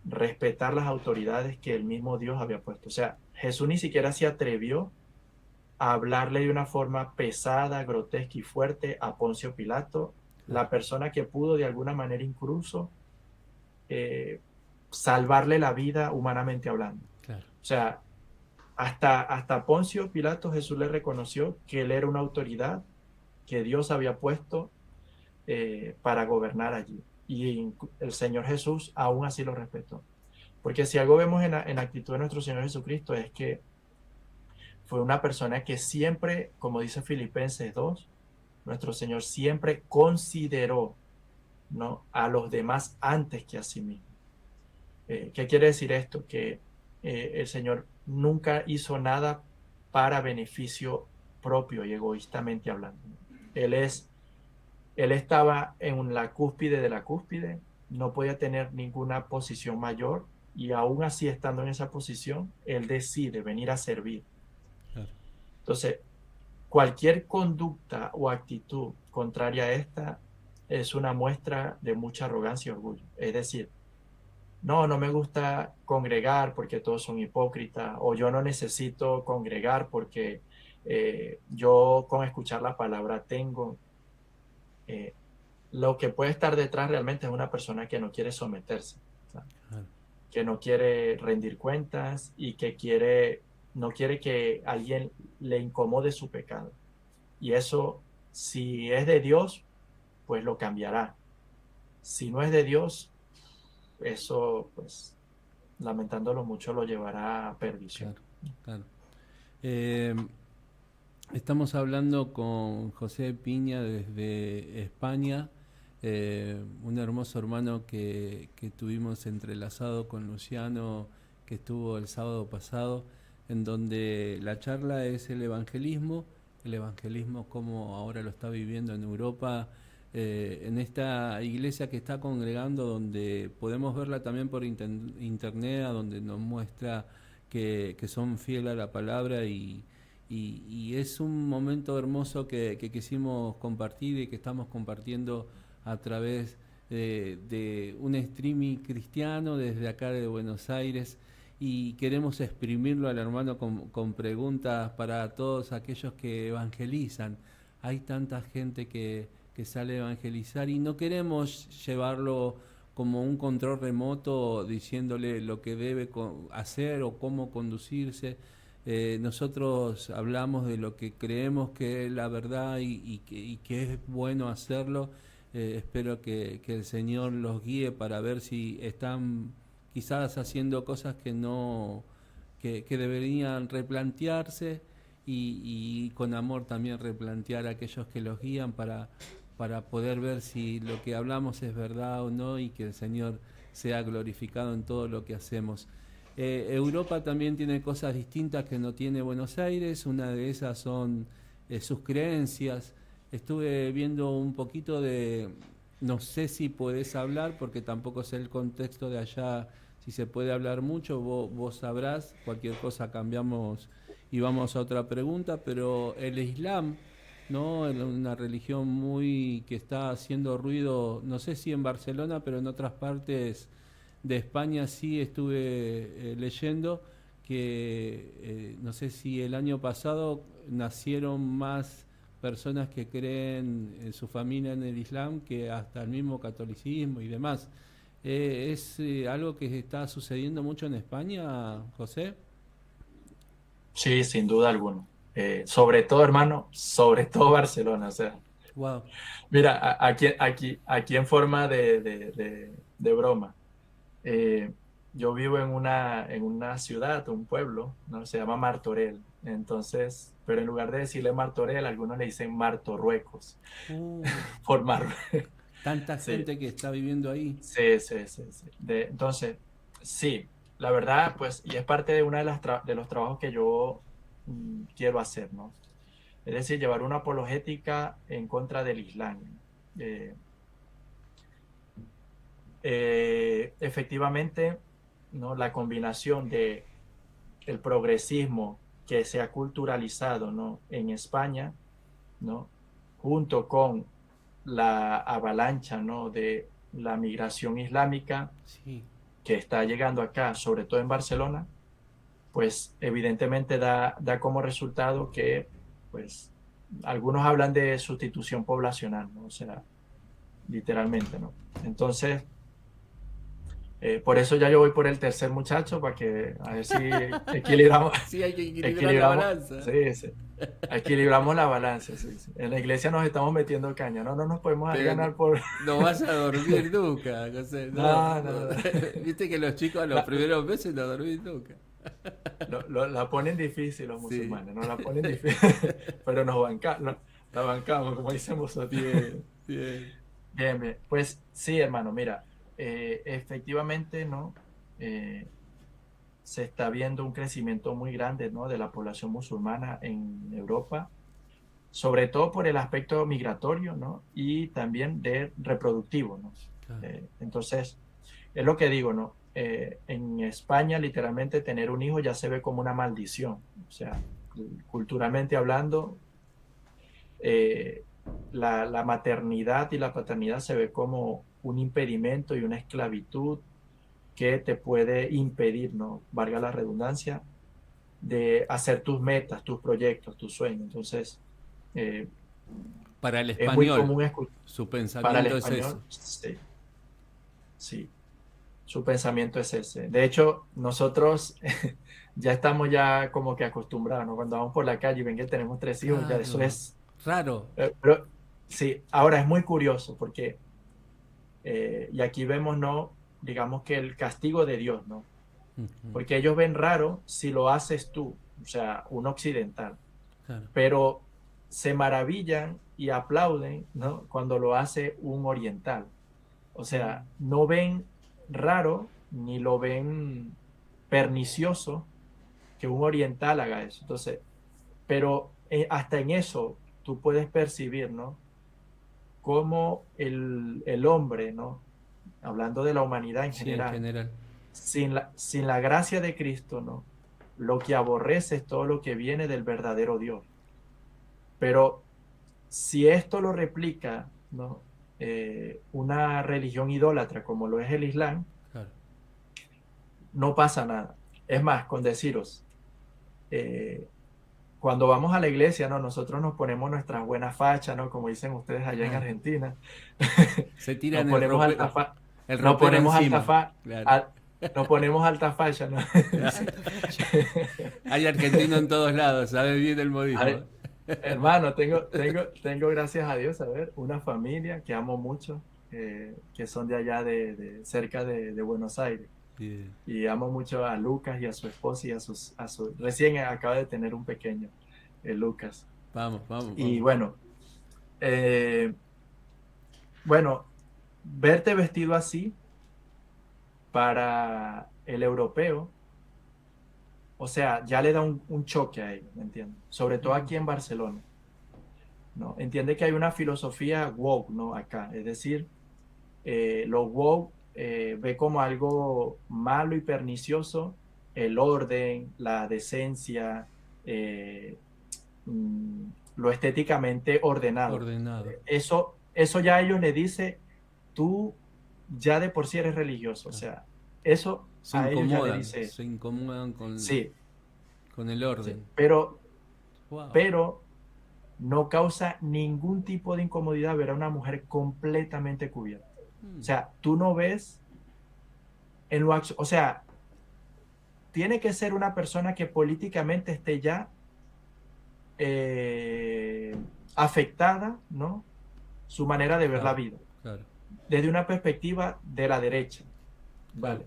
B: respetar las autoridades que el mismo Dios había puesto. O sea, Jesús ni siquiera se atrevió a hablarle de una forma pesada, grotesca y fuerte a Poncio Pilato,
A: claro,
B: la persona que pudo de alguna manera incluso eh, salvarle la vida humanamente hablando.
A: claro,
B: O sea, hasta Poncio Pilato Jesús le reconoció que él era una autoridad que Dios había puesto para gobernar allí. Y el Señor Jesús aún así lo respetó. Porque si algo vemos en la actitud de nuestro Señor Jesucristo es que fue una persona que siempre, como dice Filipenses 2, nuestro Señor siempre consideró, ¿no?, a los demás antes que a sí mismo. ¿Qué quiere decir esto? Que el Señor nunca hizo nada para beneficio propio y egoístamente hablando. Él es, él estaba en la cúspide de la cúspide, no podía tener ninguna posición mayor y aún así estando en esa posición, él decide venir a servir.
A: claro,
B: Entonces, cualquier conducta o actitud contraria a esta es una muestra de mucha arrogancia y orgullo. Es decir, no, no me gusta congregar porque todos son hipócritas, o yo no necesito congregar porque yo con escuchar la palabra tengo. eh, lo que puede estar detrás realmente es una persona que no quiere someterse, ¿sabes?
A: claro.
B: Que no quiere rendir cuentas y que no quiere que alguien le incomode su pecado. Y eso, si es de Dios, pues lo cambiará. Si no es de Dios, eso, pues, lamentándolo mucho, lo llevará a perdición.
A: Claro, claro. Eh, Estamos hablando con José Piña desde España, un hermoso hermano que tuvimos entrelazado con Luciano, que estuvo el sábado pasado, en donde la charla es el evangelismo como ahora lo está viviendo en Europa, en esta iglesia que está congregando, donde podemos verla también por internet, a donde nos muestra que son fieles a la palabra y es un momento hermoso que quisimos compartir y que estamos compartiendo a través de un streaming cristiano desde acá de Buenos Aires y queremos exprimirlo al hermano con preguntas para todos aquellos que evangelizan. Hay tanta gente que sale a evangelizar y no queremos llevarlo como un control remoto diciéndole lo que debe hacer o cómo conducirse. Nosotros hablamos de lo que creemos que es la verdad y que es bueno hacerlo. Espero que el Señor los guíe para ver si están quizás haciendo cosas que no que deberían replantearse y con amor también replantear a aquellos que los guían para poder ver si lo que hablamos es verdad o no y que el Señor sea glorificado en todo lo que hacemos. Europa también tiene cosas distintas que no tiene Buenos Aires, una de esas son sus creencias, estuve viendo un poquito de, no sé si podés hablar, porque tampoco sé el contexto de allá, si se puede hablar mucho, vos sabrás, cualquier cosa cambiamos y vamos a otra pregunta, pero el Islam, ¿no? Una religión muy que está haciendo ruido, no sé si en Barcelona, pero en otras partes de España sí estuve leyendo que no sé si el año pasado nacieron más personas que creen en su familia en el Islam que hasta el mismo catolicismo y demás. ¿Es algo que está sucediendo mucho en España, José?
B: Sí, sin duda alguna. Sobre todo, hermano, sobre todo Barcelona. O sea,
A: Wow.
B: mira, aquí en forma de broma. eh, yo vivo en una ciudad, un pueblo, ¿no? Se llama Martorell. Entonces, pero en lugar de decirle Martorell, algunos le dicen Martorruecos,
A: Uh,
B: por Mar.
A: tanta
B: Sí,
A: gente que está viviendo ahí.
B: sí. Entonces, sí, la verdad, pues, y es parte de una de los trabajos que yo quiero hacer, ¿no? Es decir, llevar una apologética en contra del Islam. Eh, Efectivamente, ¿no? La combinación de el progresismo que se ha culturalizado, ¿no? En España, ¿no? Junto con la avalancha, ¿no? De la migración islámica
A: Sí.
B: que está llegando acá, sobre todo en Barcelona, pues evidentemente da como resultado que, pues, algunos hablan de sustitución poblacional, ¿no? O sea, literalmente, ¿no? Entonces, por eso ya yo voy por el tercer muchacho, para que a ver si equilibramos,
A: Sí, hay que equilibrar la
B: equilibramos,
A: balanza.
B: sí, equilibramos la balanza, sí. En la iglesia nos estamos metiendo caña, no nos podemos dejar
A: Pero
B: ganar por...
A: no vas a dormir nunca, José. No,
B: No,
A: no.
B: no, no.
A: Viste que los chicos a los
B: La,
A: primeros meses no dormís nunca.
B: la ponen difícil los
A: Sí.
B: musulmanes, no la ponen difícil, pero la bancamos, como dicen vosotros.
A: Bien, bien.
B: Bien. Pues sí, hermano, mira, efectivamente, ¿no? Se está viendo un crecimiento muy grande, ¿no? De la población musulmana en Europa, sobre todo por el aspecto migratorio, ¿no? Y también de reproductivo, ¿no?
A: Claro.
B: Entonces, es lo que digo, ¿no? En España, literalmente, tener un hijo ya se ve como una maldición. O sea, culturalmente hablando, eh, la maternidad y la paternidad se ve como un impedimento y una esclavitud que te puede impedir, ¿no? Valga la redundancia, de hacer tus metas, tus proyectos, tus sueños. Entonces, eh,
A: Para el
B: es muy
A: español,
B: común
A: su
B: para el
A: pensamiento es ese.
B: español, sí, sí, su pensamiento es ese. De hecho, nosotros ya estamos ya como que acostumbrados, ¿no? Cuando vamos por la calle y ven que tenemos tres hijos, ya eso
A: Claro.
B: es...
A: Raro.
B: Pero sí, ahora es muy curioso porque, y aquí vemos, ¿no? Digamos que el castigo de Dios, ¿no?
A: Ujú.
B: Porque ellos ven raro si lo haces tú, o sea, un occidental,
A: Claro.
B: pero se maravillan y aplauden, ¿no? Cuando lo hace un oriental. O sea, no ven raro ni lo ven pernicioso que un oriental haga eso. Entonces, pero hasta en eso tú puedes percibir, ¿no? Cómo el hombre, ¿no? Hablando de la humanidad en
A: Sí, en
B: general,
A: general.
B: sin la gracia de Cristo, ¿no? Lo que aborrece es todo lo que viene del verdadero Dios. Pero si esto lo replica, ¿no? Una religión idólatra como lo es el Islam,
A: Claro.
B: no pasa nada. Es más, con deciros, eh, cuando vamos a la iglesia, ¿no? Nosotros nos ponemos nuestras buenas fachas, ¿no? Como dicen ustedes allá en
A: Claro.
B: Argentina.
A: Se
B: Nos
A: tiran
B: ponemos
A: el
B: nos
A: ropero
B: ponemos
A: encima. Claro.
B: nos ponemos alta facha, ¿no? Sí.
A: Alta facha. Hay argentino en todos lados, sabes bien el modismo.
B: Ay, hermano, tengo, gracias a Dios, a ver, una familia que amo mucho, que son de allá de cerca de Buenos Aires.
A: Bien.
B: Y amo mucho a Lucas y a su esposa y recién acaba de tener un pequeño, Lucas.
A: Vamos, vamos,
B: Y
A: vamos.
B: eh, bueno, verte vestido así para el europeo, o sea, ya le da un choque a ellos, ¿me entiendes? Sobre todo aquí en Barcelona. ¿no? Entiende que hay una filosofía woke, ¿no? Acá, es decir, lo woke ve como algo malo y pernicioso el orden, la decencia, eh, mm, lo estéticamente ordenado.
A: Ordenado.
B: Eso ya a ellos les dice, tú ya de por sí eres religioso, o sea, eso a ellos ya les dice eso.
A: Se incomodan
B: Sí,
A: con el
B: sí,
A: orden. Wow.
B: pero no causa ningún tipo de incomodidad ver a una mujer completamente cubierta. O sea, tú no ves o sea, tiene que ser una persona que políticamente esté ya eh, afectada, ¿no? Su manera de ver la
A: Claro,
B: vida,
A: claro,
B: desde una perspectiva de la derecha,
A: claro.
B: ¿vale?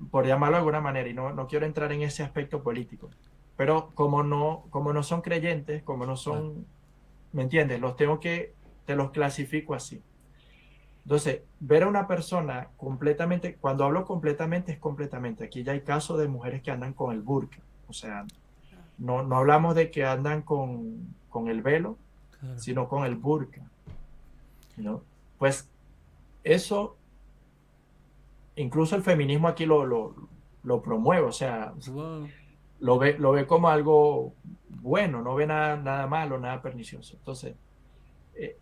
B: Por llamarlo de alguna manera, y no quiero entrar en ese aspecto político, pero como no son creyentes, como no
A: Claro.
B: son, ¿me entiendes? Te los clasifico así. Entonces, ver a una persona completamente, cuando hablo completamente es completamente, aquí ya hay casos de mujeres que andan con el burka, o sea, no hablamos de que andan con el velo,
A: Claro.
B: sino con el burka, ¿no? Pues eso, incluso el feminismo aquí lo promueve, o sea,
A: Wow.
B: lo ve como algo bueno, no ve nada malo, nada pernicioso. Entonces,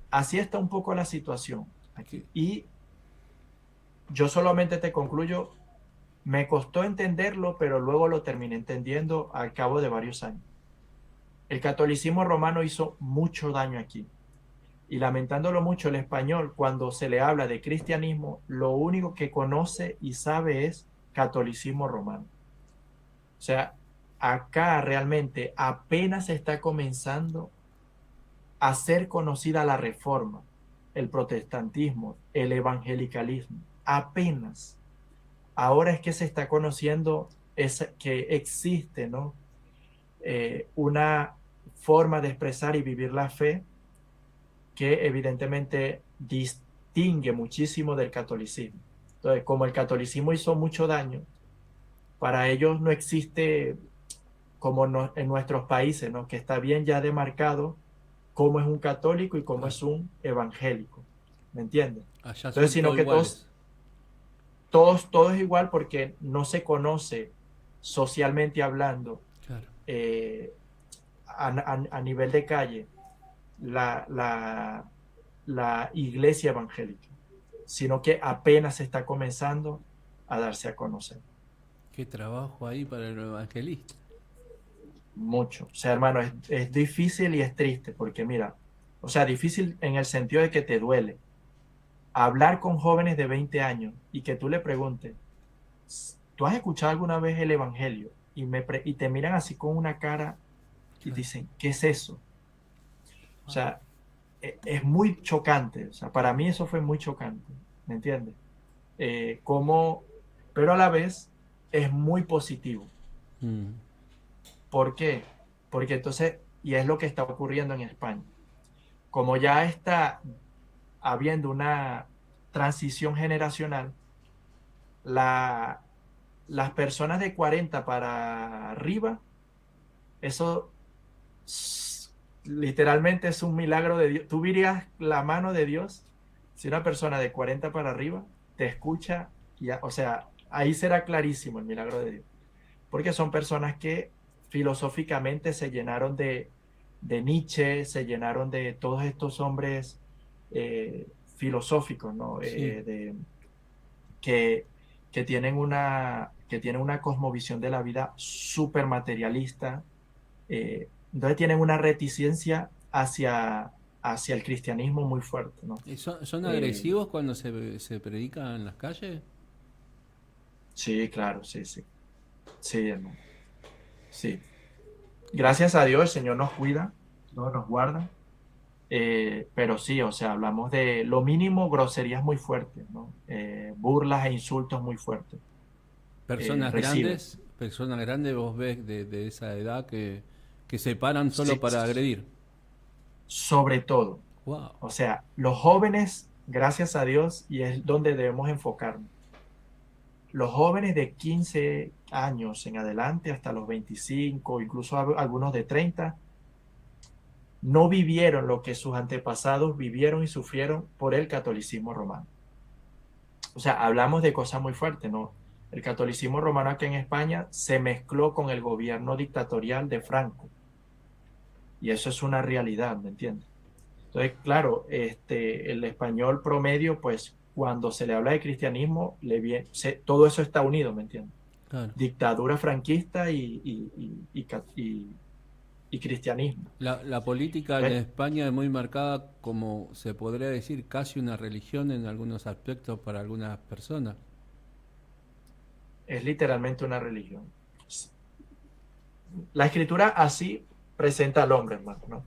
B: así está un poco la situación aquí.
A: ¿Qué?
B: Y yo solamente te concluyo, me costó entenderlo, pero luego lo terminé entendiendo al cabo de varios años. El catolicismo romano hizo mucho daño aquí. Y lamentándolo mucho, el español, cuando se le habla de cristianismo, lo único que conoce y sabe es catolicismo romano. O sea, acá realmente apenas está comenzando a ser conocida la reforma, el protestantismo, el evangelicalismo. Apenas. Ahora es que se está conociendo que existe, ¿no? Una forma de expresar y vivir la fe que evidentemente distingue muchísimo del catolicismo. Entonces, como el catolicismo hizo mucho daño, para ellos no existe como en nuestros países, ¿no? Que está bien ya demarcado cómo es un católico y cómo
A: Claro.
B: es un evangélico. ¿Me entiendes?
A: Allá
B: Entonces,
A: son
B: sino
A: todos
B: que
A: iguales.
B: todo es igual porque no se conoce socialmente hablando
A: Claro.
B: a nivel de calle la iglesia evangélica, sino que apenas se está comenzando a darse a conocer.
A: Qué trabajo ahí para el evangelista.
B: Mucho. O sea, hermano, es difícil y es triste porque mira, o sea, difícil en el sentido de que te duele. Hablar con jóvenes de 20 años y que tú le preguntes, ¿tú has escuchado alguna vez el evangelio? Y te miran así con una cara y
A: Claro.
B: dicen, ¿qué es eso? O sea, es muy chocante. O sea, para mí eso fue muy chocante. ¿Me entiendes? Como, pero a la vez es muy positivo.
A: Mm.
B: ¿Por qué? Porque entonces, y es lo que está ocurriendo en España, como ya está habiendo una transición generacional, la, las personas de 40 para arriba, eso literalmente es un milagro de Dios. Tú dirías la mano de Dios si una persona de 40 para arriba te escucha, o sea, ahí será clarísimo el milagro de Dios. Porque son personas que filosóficamente se llenaron de Nietzsche, se llenaron de todos estos hombres filosóficos, ¿no?
A: Sí.
B: Que, que tienen una cosmovisión de la vida súper materialista. Entonces tienen una reticencia hacia el cristianismo muy fuerte, ¿no?
A: ¿Y son
B: Eh,
A: agresivos cuando se predica en las calles?
B: sí, claro, sí, sí. Sí, hermano. Sí. Gracias a Dios, el Señor nos cuida, Dios nos guarda. Pero sí, o sea, hablamos de lo mínimo, groserías muy fuertes, ¿no? Burlas e insultos muy fuertes. Reciben,
A: Personas grandes vos ves de esa edad que se paran solo
B: sí,
A: para agredir.
B: sobre todo.
A: Wow.
B: O sea, los jóvenes, gracias a Dios, y es donde debemos enfocarnos. Los jóvenes de 15 años en adelante hasta los 25, incluso algunos de 30, no vivieron lo que sus antepasados vivieron y sufrieron por el catolicismo romano. O sea, hablamos de cosas muy fuertes, ¿no? El catolicismo romano aquí en España se mezcló con el gobierno dictatorial de Franco. Y eso es una realidad, ¿me entiendes? Entonces, claro, el español promedio, pues cuando se le habla de cristianismo, todo eso está unido, ¿me entiendes?
A: Claro.
B: Dictadura franquista y cristianismo.
A: La política en España es muy marcada, como se podría decir, casi una religión en algunos aspectos para algunas personas.
B: Es literalmente una religión. La escritura así presenta al hombre, hermano, ¿no?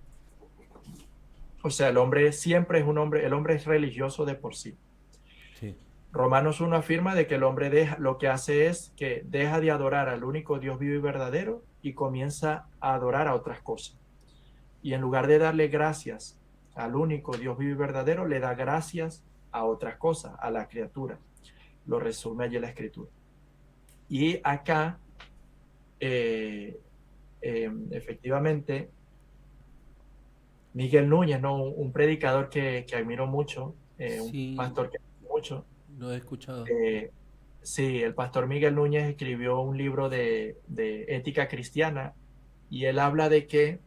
B: O sea, el hombre siempre es un hombre, el hombre es religioso de por sí.
A: Sí.
B: Romanos 1 afirma de que el hombre lo que hace es que deja de adorar al único Dios vivo y verdadero y comienza a adorar a otras cosas. Y en lugar de darle gracias al único Dios vivo y verdadero, le da gracias a otras cosas, a la criatura. Lo resume allí la escritura. Y acá, efectivamente, Miguel Núñez, ¿no? Un predicador que admiro mucho,
A: Sí,
B: un pastor que admiro mucho.
A: lo he escuchado.
B: Sí, el pastor Miguel Núñez escribió un libro de ética cristiana y él habla de que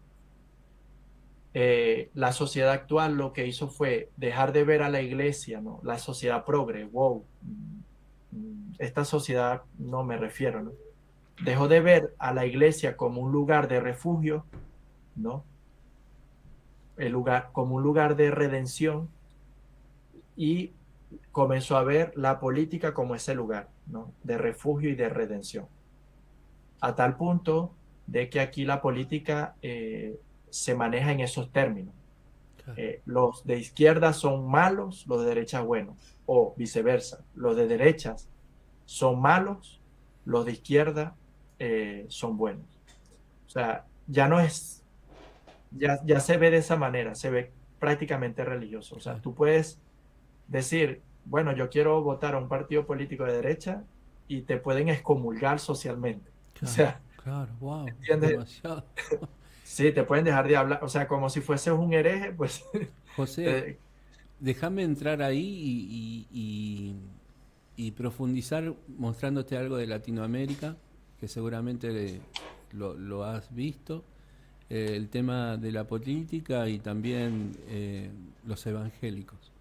B: la sociedad actual lo que hizo fue dejar de ver a la iglesia, ¿no? La sociedad progre, wow, esta sociedad no me refiero, ¿no? Dejó de ver a la iglesia como un lugar de refugio, ¿no? Como un lugar de redención y comenzó a ver la política como ese lugar, ¿no? De refugio y de redención. A tal punto de que aquí la política se maneja en esos términos.
A: Claro.
B: Los de izquierda son malos, los de derecha buenos, o viceversa. Los de derechas son malos, los de izquierda son buenos. O sea, ya no es, ya se ve de esa manera, se ve prácticamente religioso. O sea, tú puedes decir, bueno, yo quiero votar a un partido político de derecha y te pueden excomulgar socialmente.
A: Claro,
B: O sea,
A: claro, wow,
B: ¿entiendes?
A: demasiado.
B: Sí, te pueden dejar de hablar, o sea, como si fueses un hereje, pues.
A: José, déjame entrar ahí y profundizar mostrándote algo de Latinoamérica, que seguramente lo has visto, el tema de la política y también los evangélicos.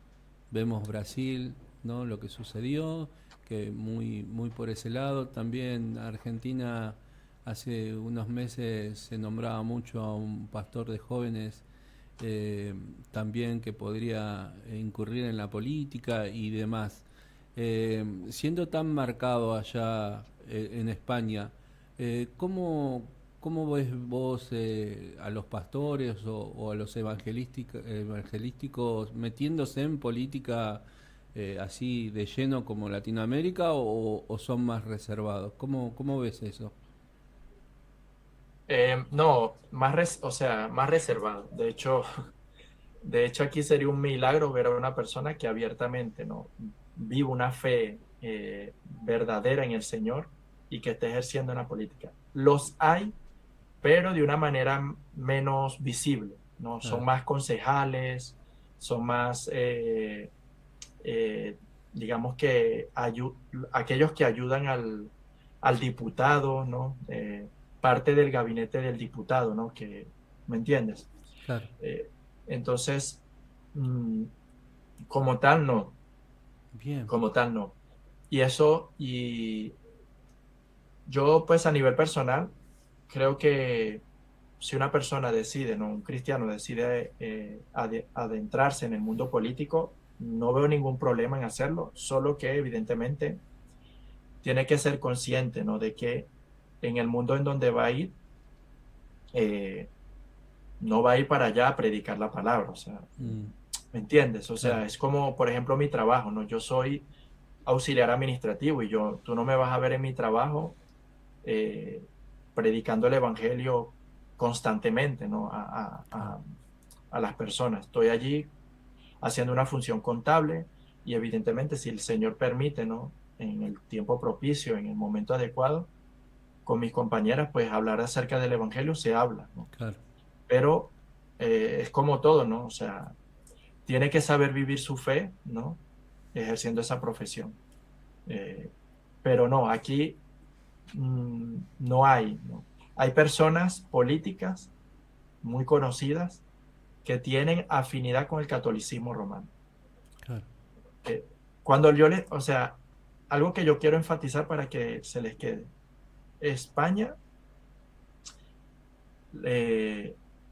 A: Vemos Brasil, ¿no? Lo que sucedió, que muy por ese lado. También Argentina, hace unos meses se nombraba mucho a un pastor de jóvenes también que podría incurrir en la política y demás. Siendo tan marcado allá en España, ¿cómo ves vos a los pastores o a los evangelísticos metiéndose en política así de lleno como Latinoamérica o son más reservados? ¿Cómo ves eso?
B: No, o sea, más reservado. De hecho, aquí sería un milagro ver a una persona que abiertamente no vive una fe verdadera en el Señor y que esté ejerciendo en la política. Los hay, pero de una manera menos visible, ¿no? Son más concejales, son más, digamos que aquellos que ayudan al diputado, ¿no? Parte del gabinete del diputado, ¿no? ¿Me entiendes?
A: Claro.
B: Entonces, como tal, no.
A: Bien.
B: Como tal, no. Y yo, pues, a nivel personal, creo que si una persona decide, ¿no? Un cristiano decide adentrarse en el mundo político, no veo ningún problema en hacerlo, solo que evidentemente tiene que ser consciente, ¿no? De que en el mundo en donde va a ir, no va a ir para allá a predicar la palabra, o sea, ¿me entiendes? O sea, es como, por ejemplo, mi trabajo, ¿no? Yo soy auxiliar administrativo y tú no me vas a ver en mi trabajo predicando el evangelio constantemente, ¿no? A las personas. Estoy allí haciendo una función contable y evidentemente si el Señor permite, ¿no? En el tiempo propicio, en el momento adecuado, con mis compañeras, pues hablar acerca del evangelio se habla, ¿no?
A: Claro.
B: Pero es como todo, ¿no? O sea, tiene que saber vivir su fe, ¿no? Ejerciendo esa profesión. Eh, pero no, aquí no hay, ¿no? Hay personas políticas muy conocidas que tienen afinidad con el catolicismo romano.
A: Claro.
B: Cuando yo le, o sea, algo que yo quiero enfatizar para que se les quede. España,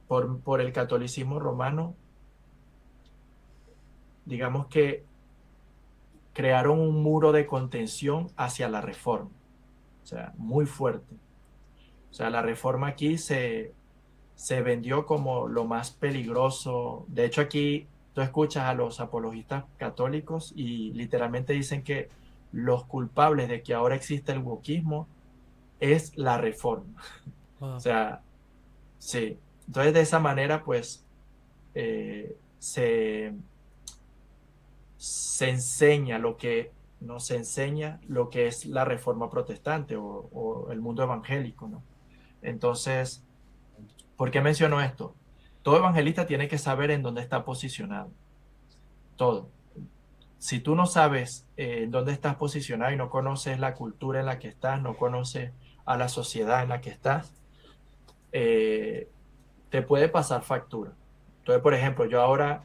B: por el catolicismo romano, digamos que crearon un muro de contención hacia la reforma, o sea, muy fuerte. O sea, la reforma aquí se vendió como lo más peligroso. De hecho, aquí tú escuchas a los apologistas católicos y literalmente dicen que los culpables de que ahora existe el wokismo es la reforma. O
A: Wow.
B: sea, sí. Entonces, de esa manera, pues, se enseña lo que nos enseña lo que es la reforma protestante o el mundo evangélico, ¿no? Entonces, ¿por qué menciono esto? Todo evangelista tiene que saber en dónde está posicionado. Todo. Si tú no sabes en dónde estás posicionado y no conoces la cultura en la que estás, no conoces a la sociedad en la que estás, eh, te puede pasar factura. Entonces, por ejemplo, yo ahora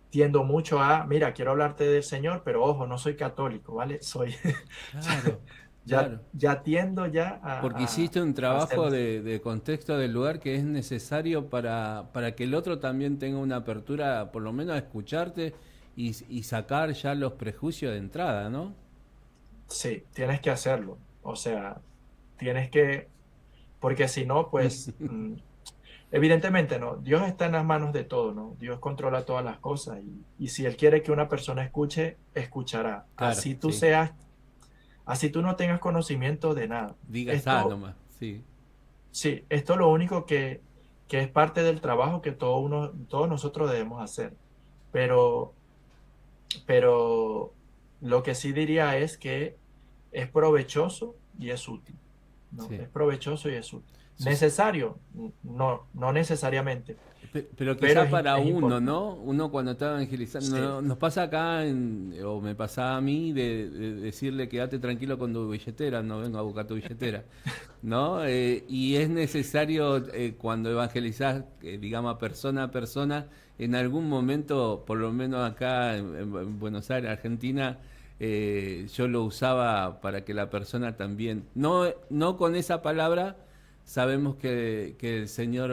B: tiendo mucho a, mira, quiero hablarte del Señor, pero ojo, no soy católico, ¿vale? Soy,
A: Claro,
B: ya,
A: claro.
B: ya tiendo ya
A: Porque hiciste un
B: a hacer,
A: trabajo de contexto del lugar que es necesario para que el otro también tenga una apertura, por lo menos a escucharte y sacar ya los prejuicios de entrada, ¿no?
B: sí, tienes que hacerlo. O sea, tienes que, porque si no, pues, evidentemente no, Dios está en las manos de todo, ¿no? Dios controla todas las cosas y si Él quiere que una persona escuche, escuchará.
A: Claro,
B: Así tú
A: sí.
B: seas, así tú no tengas conocimiento de nada.
A: Digas ah
B: Esto,
A: nomás, sí.
B: sí, esto es lo único que es parte del trabajo que todos nosotros debemos hacer. Pero, pero lo que sí diría es que es provechoso y es útil, ¿no?
A: Sí.
B: Es provechoso y es útil.
A: Sus-
B: ¿Necesario? No, no necesariamente,
A: Pero
B: pero
A: quizá para
B: es
A: uno,
B: importante.
A: ¿no? Uno cuando está evangelizando,
B: Sí,
A: nos pasa acá, o me pasaba a mí, de decirle quédate tranquilo con tu billetera, no vengo a buscar tu billetera, ¿no? Y es necesario cuando evangelizás, digamos, a persona, en algún momento, por lo menos acá en Buenos Aires, Argentina, yo lo usaba para que la persona también, no con esa palabra, sabemos que el Señor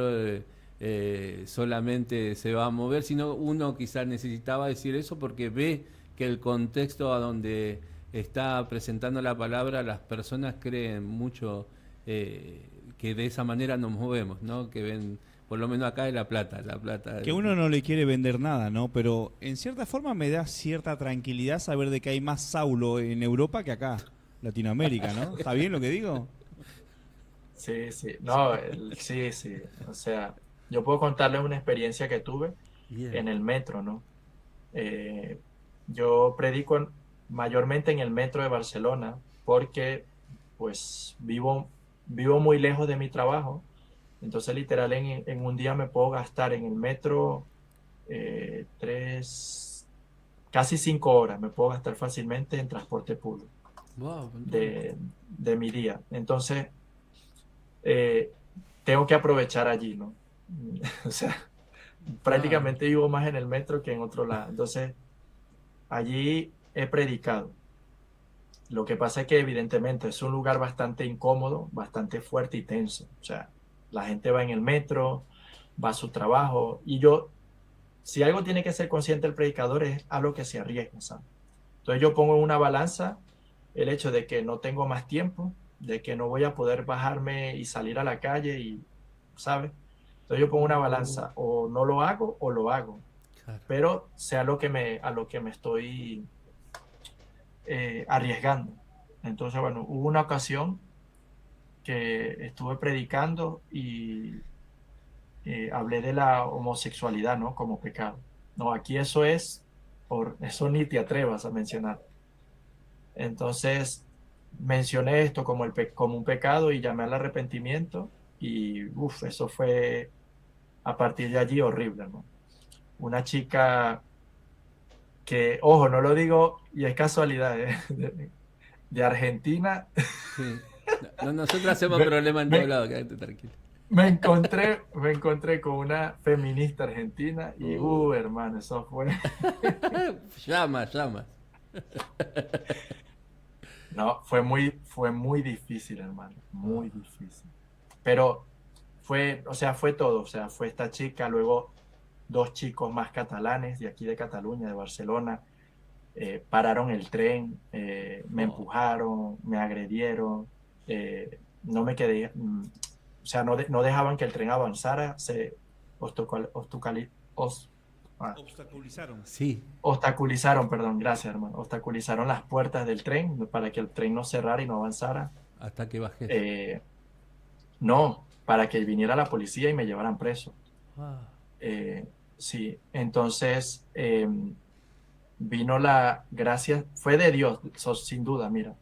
A: solamente se va a mover, sino uno quizás necesitaba decir eso porque ve que el contexto a donde está presentando la palabra, las personas creen mucho que de esa manera nos movemos, ¿no? Que ven, por lo menos acá es la plata.
D: Que uno no le quiere vender nada, ¿no? Pero en cierta forma me da cierta tranquilidad saber de que hay más Saulo en Europa que acá, Latinoamérica, ¿no? ¿Está bien lo que digo?
B: sí, sí, no, sí, sí, o sea, yo puedo contarles una experiencia que tuve
A: Bien.
B: en el metro, ¿no? Eh, yo predico mayormente en el metro de Barcelona porque pues vivo muy lejos de mi trabajo, entonces literal en un día me puedo gastar en el metro 3, casi 5 horas, me puedo gastar fácilmente en transporte público
A: Wow, un montón.
B: de mi día. Entonces, eh, tengo que aprovechar allí, ¿no? O sea,
A: Claro.
B: prácticamente vivo más en el metro que en otro lado. Entonces, allí he predicado. Lo que pasa es que evidentemente es un lugar bastante incómodo, bastante fuerte y tenso. O sea, la gente va en el metro, va a su trabajo y yo, si algo tiene que ser consciente el predicador es a lo que se arriesga, ¿sabes? Entonces yo pongo en una balanza el hecho de que no tengo más tiempo, de que no voy a poder bajarme y salir a la calle y, ¿sabes? Entonces yo pongo una balanza, o no lo hago o lo hago,
A: Claro.
B: pero sea a lo que me estoy arriesgando. Entonces, bueno, hubo una ocasión que estuve predicando y hablé de la homosexualidad, ¿no? Como pecado. No, aquí eso es, eso ni te atrevas a mencionar. Entonces, mencioné esto como un pecado y llamé al arrepentimiento y, eso fue a partir de allí horrible, ¿no? Una chica que, ojo, no lo digo y es casualidad, ¿eh? De Argentina.
A: Sí. No, nosotros hacemos
B: Me,
A: problemas en todos
B: me-
A: lados, quédate tranquilo.
B: me encontré con una feminista argentina y, hermano, eso fue.
A: Llamas, llamas.
B: No, fue muy difícil, hermano, muy difícil. Pero o sea, fue todo, o sea, fue esta chica, luego dos chicos más catalanes de aquí de Cataluña, de Barcelona, pararon el tren, me
A: Oh,
B: empujaron, me agredieron, no me quedé, o sea, no dejaban que el tren avanzara, se obstaculizaron,
D: Obstaculizaron.
A: sí,
B: obstaculizaron, perdón, gracias hermano, obstaculizaron las puertas del tren para que el tren no cerrara y no avanzara.
A: hasta que bajes.
B: Eh, no, para que viniera la policía y me llevaran preso.
A: Ah,
B: Sí, entonces vino la gracia, fue de Dios, sin duda, mira.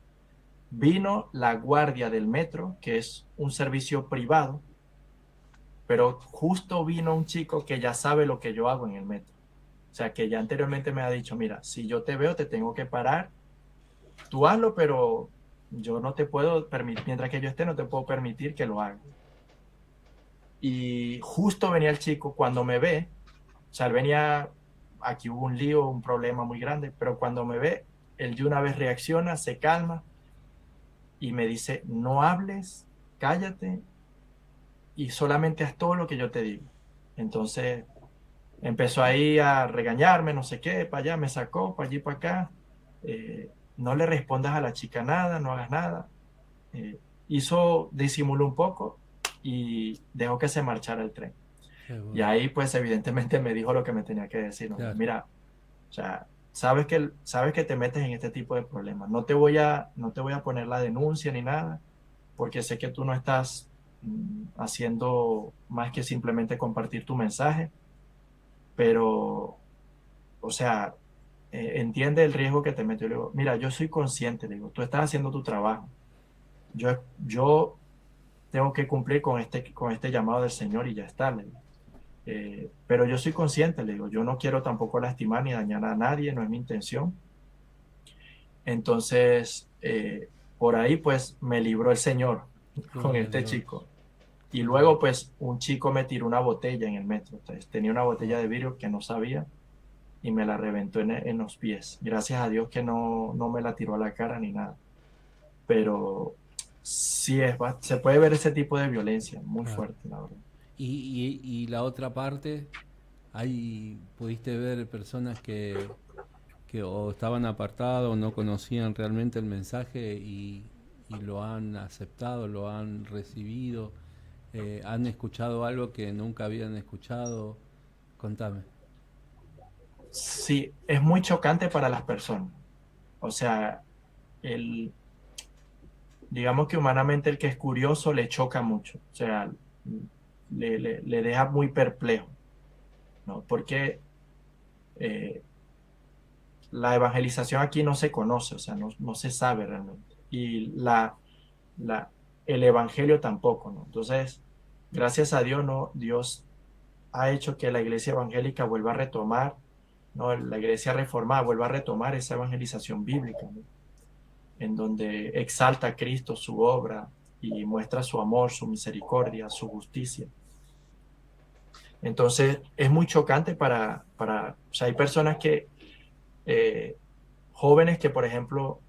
B: Vino la guardia del metro, que es un servicio privado, pero justo vino un chico que ya sabe lo que yo hago en el metro. O sea, que ya anteriormente me ha dicho, mira, si yo te veo, te tengo que parar, tú hazlo, pero yo no te puedo permitir, mientras que yo esté, no te puedo permitir que lo haga. Y justo venía el chico cuando me ve, o sea, él venía, aquí hubo un lío, un problema muy grande, pero cuando me ve, él de una vez reacciona, se calma y me dice, no hables, cállate y solamente haz todo lo que yo te digo. Entonces empezó ahí a regañarme, no sé qué, para allá, me sacó, para allí, para acá. No le respondas a la chica nada, no hagas nada. Disimuló un poco y dejó que se marchara el tren.
A: qué
B: Y
A: bueno.
B: ahí pues evidentemente me dijo lo que me tenía que decir, ¿no?
A: Claro.
B: Mira, o sea, sabes que te metes en este tipo de problemas. No te voy a poner la denuncia ni nada, porque sé que tú no estás haciendo más que simplemente compartir tu mensaje, pero, o sea, entiende el riesgo que te metes. Yo le digo, mira, yo soy consciente, le digo, tú estás haciendo tu trabajo. Yo tengo que cumplir con este llamado del Señor y ya está, le digo. Pero yo soy consciente, le digo, yo no quiero tampoco lastimar ni dañar a nadie, no es mi intención. Entonces, por ahí pues me libró el Señor con
A: Gloria a
B: este
A: Dios.
B: chico. Y
A: Gloria a
B: luego
A: Dios.
B: pues un chico me tiró una botella en el metro. Entonces, tenía una botella de vidrio que no sabía y me la reventó en los pies. Gracias a Dios que no me la tiró a la cara ni nada. Pero sí se puede ver ese tipo de violencia muy
A: Claro.
B: fuerte, la verdad.
A: Y la otra parte, ahí pudiste ver personas que o estaban apartados o no conocían realmente el mensaje y lo han aceptado, lo han recibido, han escuchado algo que nunca habían escuchado. Contame.
B: Sí, es muy chocante para las personas. O sea, el, digamos que humanamente el que es curioso le choca mucho. O sea, le deja muy perplejo, ¿no? Porque eh, la evangelización aquí no se conoce, o sea, no se sabe realmente. Y la, el evangelio tampoco, ¿no? Entonces, gracias a Dios, ¿no? Dios ha hecho que la iglesia evangélica vuelva a retomar, ¿no? La iglesia reformada vuelva a retomar esa evangelización bíblica, ¿no? En donde exalta a Cristo, su obra, y muestra su amor, su misericordia, su justicia. Entonces, es muy chocante o sea, hay personas eh, jóvenes que, por ejemplo,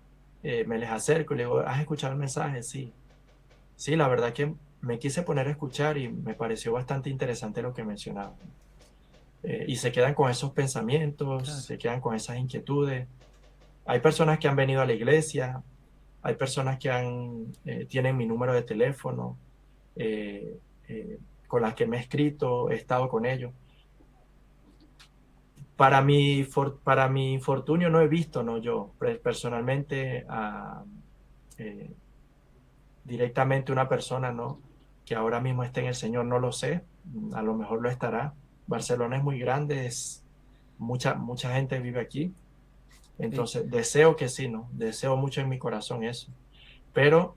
B: me les acerco y le digo, ¿has escuchado el mensaje? Sí. Sí, la verdad que me quise poner a escuchar y me pareció bastante interesante lo que mencionaba. Y se quedan con esos pensamientos,
A: Claro.
B: se quedan con esas inquietudes. Hay personas que han venido a la iglesia, hay personas que tienen mi número de teléfono, eh, eh, con las que me he escrito, he estado con ellos. Para mi infortunio no he visto, no yo, personalmente, eh, directamente una persona, ¿no? Que ahora mismo esté en el Señor, no lo sé, a lo mejor lo estará. Barcelona es muy grande, mucha gente vive aquí,
A: Eh,
B: entonces deseo que sí, ¿no? Deseo mucho en mi corazón eso, pero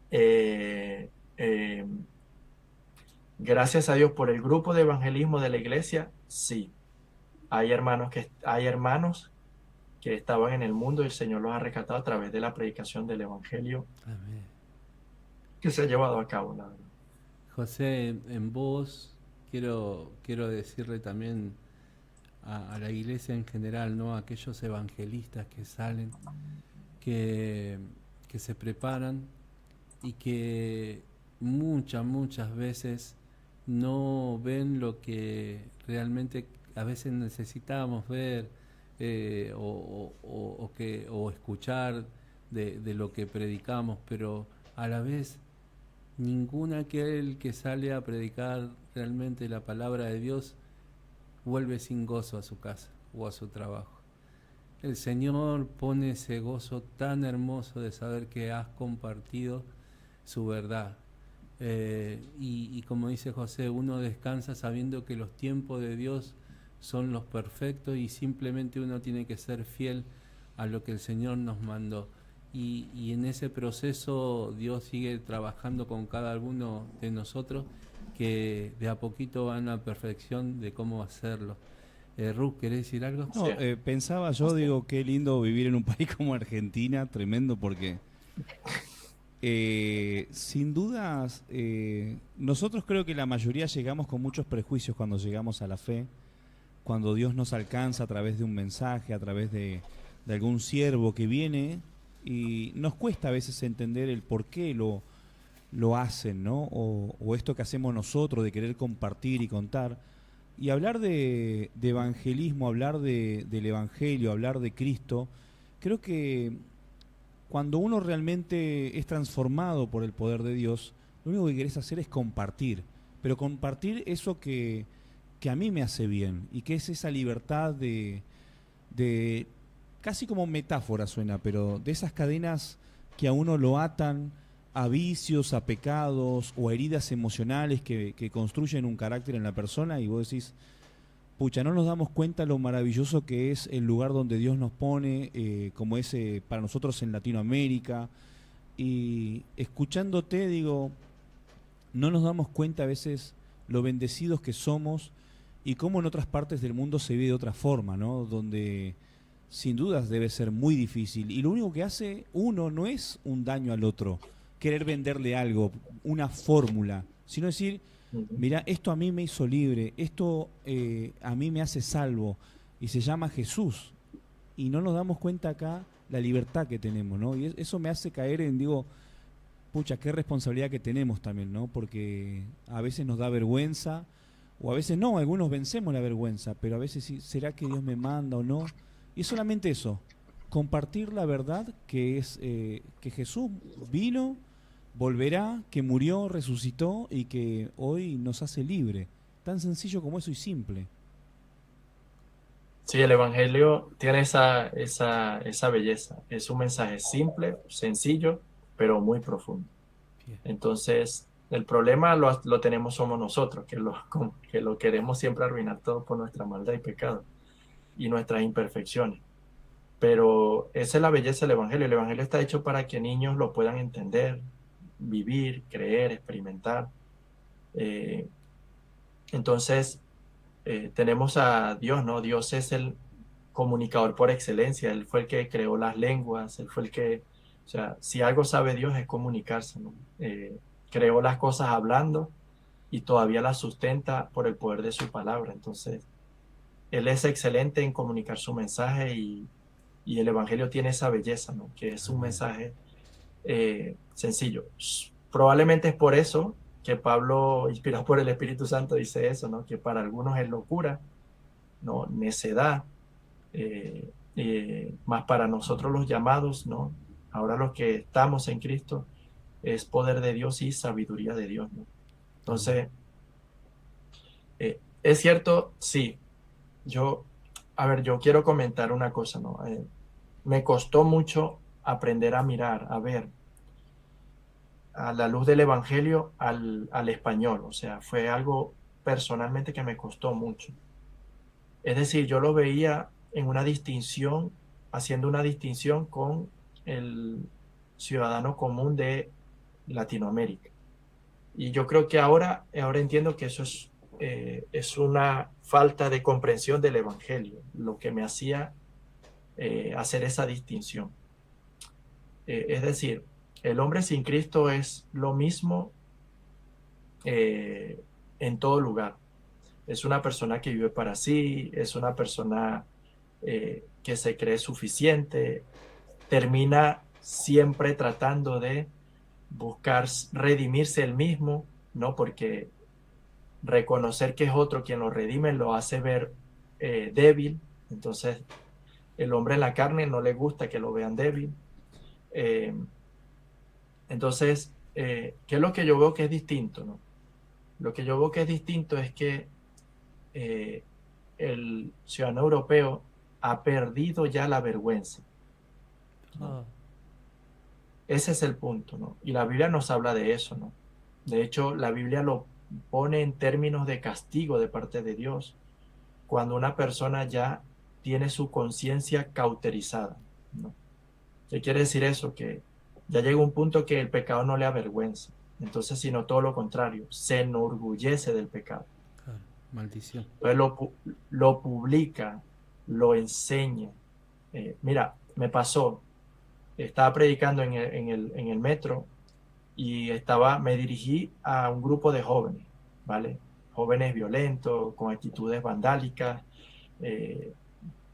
B: eh, eh, Gracias a Dios por el grupo de evangelismo de la iglesia, sí. Hay hermanos que estaban en el mundo y el Señor los ha rescatado a través de la predicación del evangelio
A: Amén.
B: que se ha llevado a cabo, la verdad.
A: José, en vos quiero decirle también a la iglesia en general, ¿no? A aquellos evangelistas que salen, que, que se preparan y que muchas veces no ven lo que realmente a veces necesitábamos ver, o escuchar de lo que predicamos, pero a la vez ningún aquel que sale a predicar realmente la palabra de Dios vuelve sin gozo a su casa o a su trabajo. El Señor pone ese gozo tan hermoso de saber que has compartido su verdad. Y como dice José, uno descansa sabiendo que los tiempos de Dios son los perfectos y simplemente uno tiene que ser fiel a lo que el Señor nos mandó. Y en ese proceso Dios sigue trabajando con cada uno de nosotros, que de a poquito van a la perfección de cómo hacerlo. Ruth, ¿querés decir algo?
D: No,
B: Sí.
D: pensaba yo, digo, qué lindo vivir en un país como Argentina, tremendo, porque sin dudas, nosotros creo que la mayoría llegamos con muchos prejuicios cuando llegamos a la fe, cuando Dios nos alcanza a través de un mensaje, a través de algún siervo que viene, y nos cuesta a veces entender el por qué lo hacen, ¿no? O esto que hacemos nosotros de querer compartir y contar. Y hablar de evangelismo, hablar del evangelio, hablar de Cristo, creo que cuando uno realmente es transformado por el poder de Dios, lo único que querés hacer es compartir, pero compartir eso que a mí me hace bien, y que es esa libertad de casi como metáfora suena, pero de esas cadenas que a uno lo atan a vicios, a pecados o a heridas emocionales que construyen un carácter en la persona, y vos decís, pucha, no nos damos cuenta lo maravilloso que es el lugar donde Dios nos pone, como es para nosotros en Latinoamérica. Y escuchándote, digo, no nos damos cuenta a veces lo bendecidos que somos y cómo en otras partes del mundo se vive de otra forma, ¿no? Donde sin dudas debe ser muy difícil. Y lo único que hace uno no es un daño al otro, querer venderle algo, una fórmula, sino decir, mira, esto a mí me hizo libre, esto a mí me hace salvo, y se llama Jesús. Y no nos damos cuenta acá la libertad que tenemos, ¿no? Y eso me hace caer en, digo, pucha, qué responsabilidad que tenemos también, ¿no? Porque a veces nos da vergüenza, o a veces no, algunos vencemos la vergüenza, pero a veces sí, ¿será que Dios me manda o no? Y es solamente eso, compartir la verdad que es que Jesús vino, volverá, que murió, resucitó y que hoy nos hace libre. Tan sencillo como eso y simple.
B: Sí, el Evangelio tiene esa belleza. Es un mensaje simple, sencillo, pero muy profundo.
A: Bien.
B: Entonces, el problema lo tenemos somos nosotros, que lo queremos siempre arruinar todo por nuestra maldad y pecado y nuestras imperfecciones. Pero esa es la belleza del Evangelio. El Evangelio está hecho para que niños lo puedan entender, vivir, creer, experimentar. Entonces, tenemos a Dios, ¿no? Dios es el comunicador por excelencia. Él fue el que creó las lenguas, él fue el que, o sea, si algo sabe Dios es comunicarse, ¿no? Creó las cosas hablando y todavía las sustenta por el poder de su palabra. Entonces, él es excelente en comunicar su mensaje y el Evangelio tiene esa belleza, ¿no? Que es un mensaje sencillo. Probablemente es por eso que Pablo, inspirado por el Espíritu Santo, dice eso, ¿no? Que para algunos es locura, ¿no? Necedad, más para nosotros los llamados, ¿no? Ahora los que estamos en Cristo, es poder de Dios y sabiduría de Dios, ¿no? Entonces, es cierto, sí. Yo quiero comentar una cosa, ¿no? Me costó mucho aprender a mirar, a ver, a la luz del Evangelio al español. O sea, fue algo personalmente que me costó mucho. Es decir, yo lo veía en una distinción, haciendo una distinción con el ciudadano común de Latinoamérica. Y yo creo que ahora entiendo que eso es una falta de comprensión del Evangelio, lo que me hacía hacer esa distinción. Es decir, el hombre sin Cristo es lo mismo en todo lugar. Es una persona que vive para sí, es una persona que se cree suficiente, termina siempre tratando de buscar redimirse él mismo, ¿no? Porque reconocer que es otro quien lo redime lo hace ver débil. Entonces, el hombre en la carne no le gusta que lo vean débil. Eh, entonces, ¿qué es lo que yo veo que es distinto, no? Lo que yo veo que es distinto es que el ciudadano europeo ha perdido ya la vergüenza, ¿no?
A: Ah,
B: Ese es el punto, ¿no? Y la Biblia nos habla de eso, ¿no? De hecho, la Biblia lo pone en términos de castigo de parte de Dios cuando una persona ya tiene su conciencia cauterizada, ¿no? ¿Qué quiere decir eso? Que ya llega un punto que el pecado no le avergüenza. Entonces, sino todo lo contrario, se enorgullece del pecado.
A: claro, maldición.
B: Entonces lo publica, lo enseña. Mira, me pasó, estaba predicando en el metro y me dirigí a un grupo de jóvenes, ¿vale? Jóvenes violentos, con actitudes vandálicas.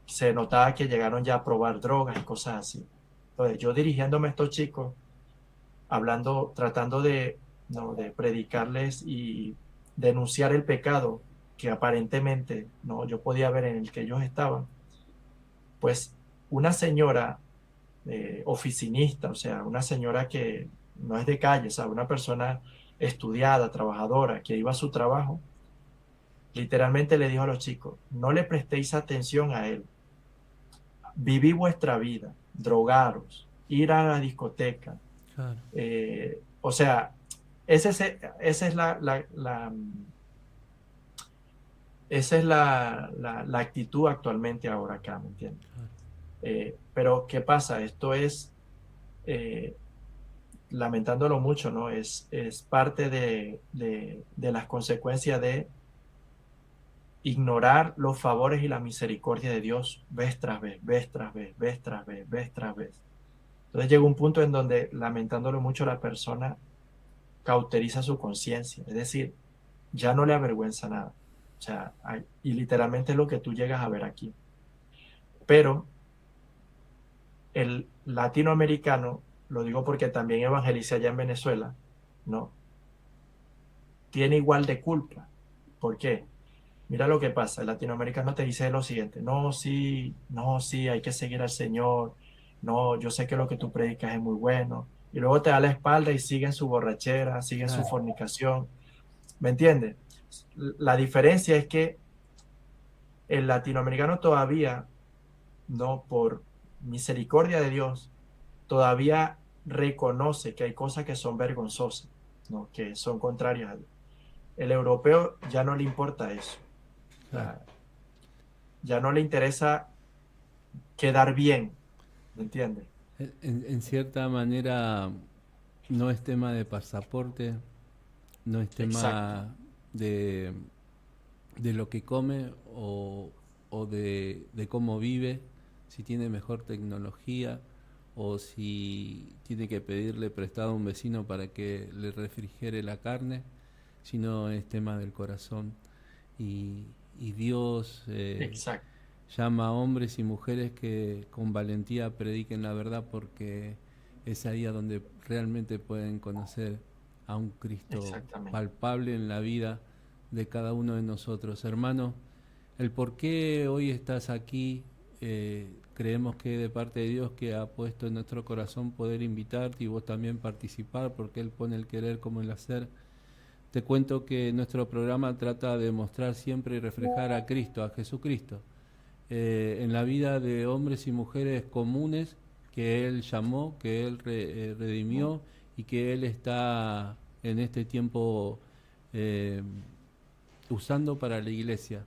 B: Se notaba que llegaron ya a probar drogas y cosas así. Entonces, yo dirigiéndome a estos chicos, hablando, tratando de, no, de predicarles y denunciar el pecado que aparentemente no, yo podía ver en el que ellos estaban, pues una señora oficinista, o sea, una señora que no es de calle, ¿sabe? Una persona estudiada, trabajadora, que iba a su trabajo, literalmente le dijo a los chicos, no le prestéis atención a él, viví vuestra vida, drogaros, ir a la discoteca.
A: Claro.
B: O sea, esa es la actitud actualmente ahora acá, ¿me entiendes? Pero ¿qué pasa? Esto es, lamentándolo mucho, ¿no? Es parte de las consecuencias de ignorar los favores y la misericordia de Dios vez tras vez, vez tras vez, vez tras vez, vez tras vez. Entonces llega un punto en donde, lamentándolo mucho, la persona cauteriza su conciencia, es decir, ya no le avergüenza nada. O sea, y literalmente es lo que tú llegas a ver aquí. Pero el latinoamericano, lo digo porque también evangelicé allá en Venezuela, ¿no? Tiene igual de culpa. ¿Por qué? Mira lo que pasa, el latinoamericano te dice lo siguiente, no, sí, no, sí, hay que seguir al Señor, no, yo sé que lo que tú predicas es muy bueno, y luego te da la espalda y sigue en su borrachera, sigue en su
A: Claro.
B: fornicación, ¿me entiendes? La diferencia es que el latinoamericano todavía, no por misericordia de Dios, todavía reconoce que hay cosas que son vergonzosas, ¿no? Que son contrarias a Dios. El europeo ya no le importa eso.
A: Claro.
B: Ya no le interesa quedar bien, ¿me entiendes?
A: En cierta manera no es tema de pasaporte, no es
B: Exacto,
A: tema de lo que come o de cómo vive, si tiene mejor tecnología o si tiene que pedirle prestado a un vecino para que le refrigere la carne, sino es tema del corazón. Y, y Dios
B: exacto,
A: llama a hombres y mujeres que con valentía prediquen la verdad porque es ahí a donde realmente pueden conocer a un Cristo
B: exactamente.
A: palpable en la vida de cada uno de nosotros. Hermano, el por qué hoy estás aquí, creemos que de parte de Dios que ha puesto en nuestro corazón poder invitarte y vos también participar porque Él pone el querer como el hacer. Te cuento que nuestro programa trata de mostrar siempre y reflejar a Cristo, a Jesucristo, en la vida de hombres y mujeres comunes que Él llamó, que Él redimió y que Él está en este tiempo eh, usando para la iglesia,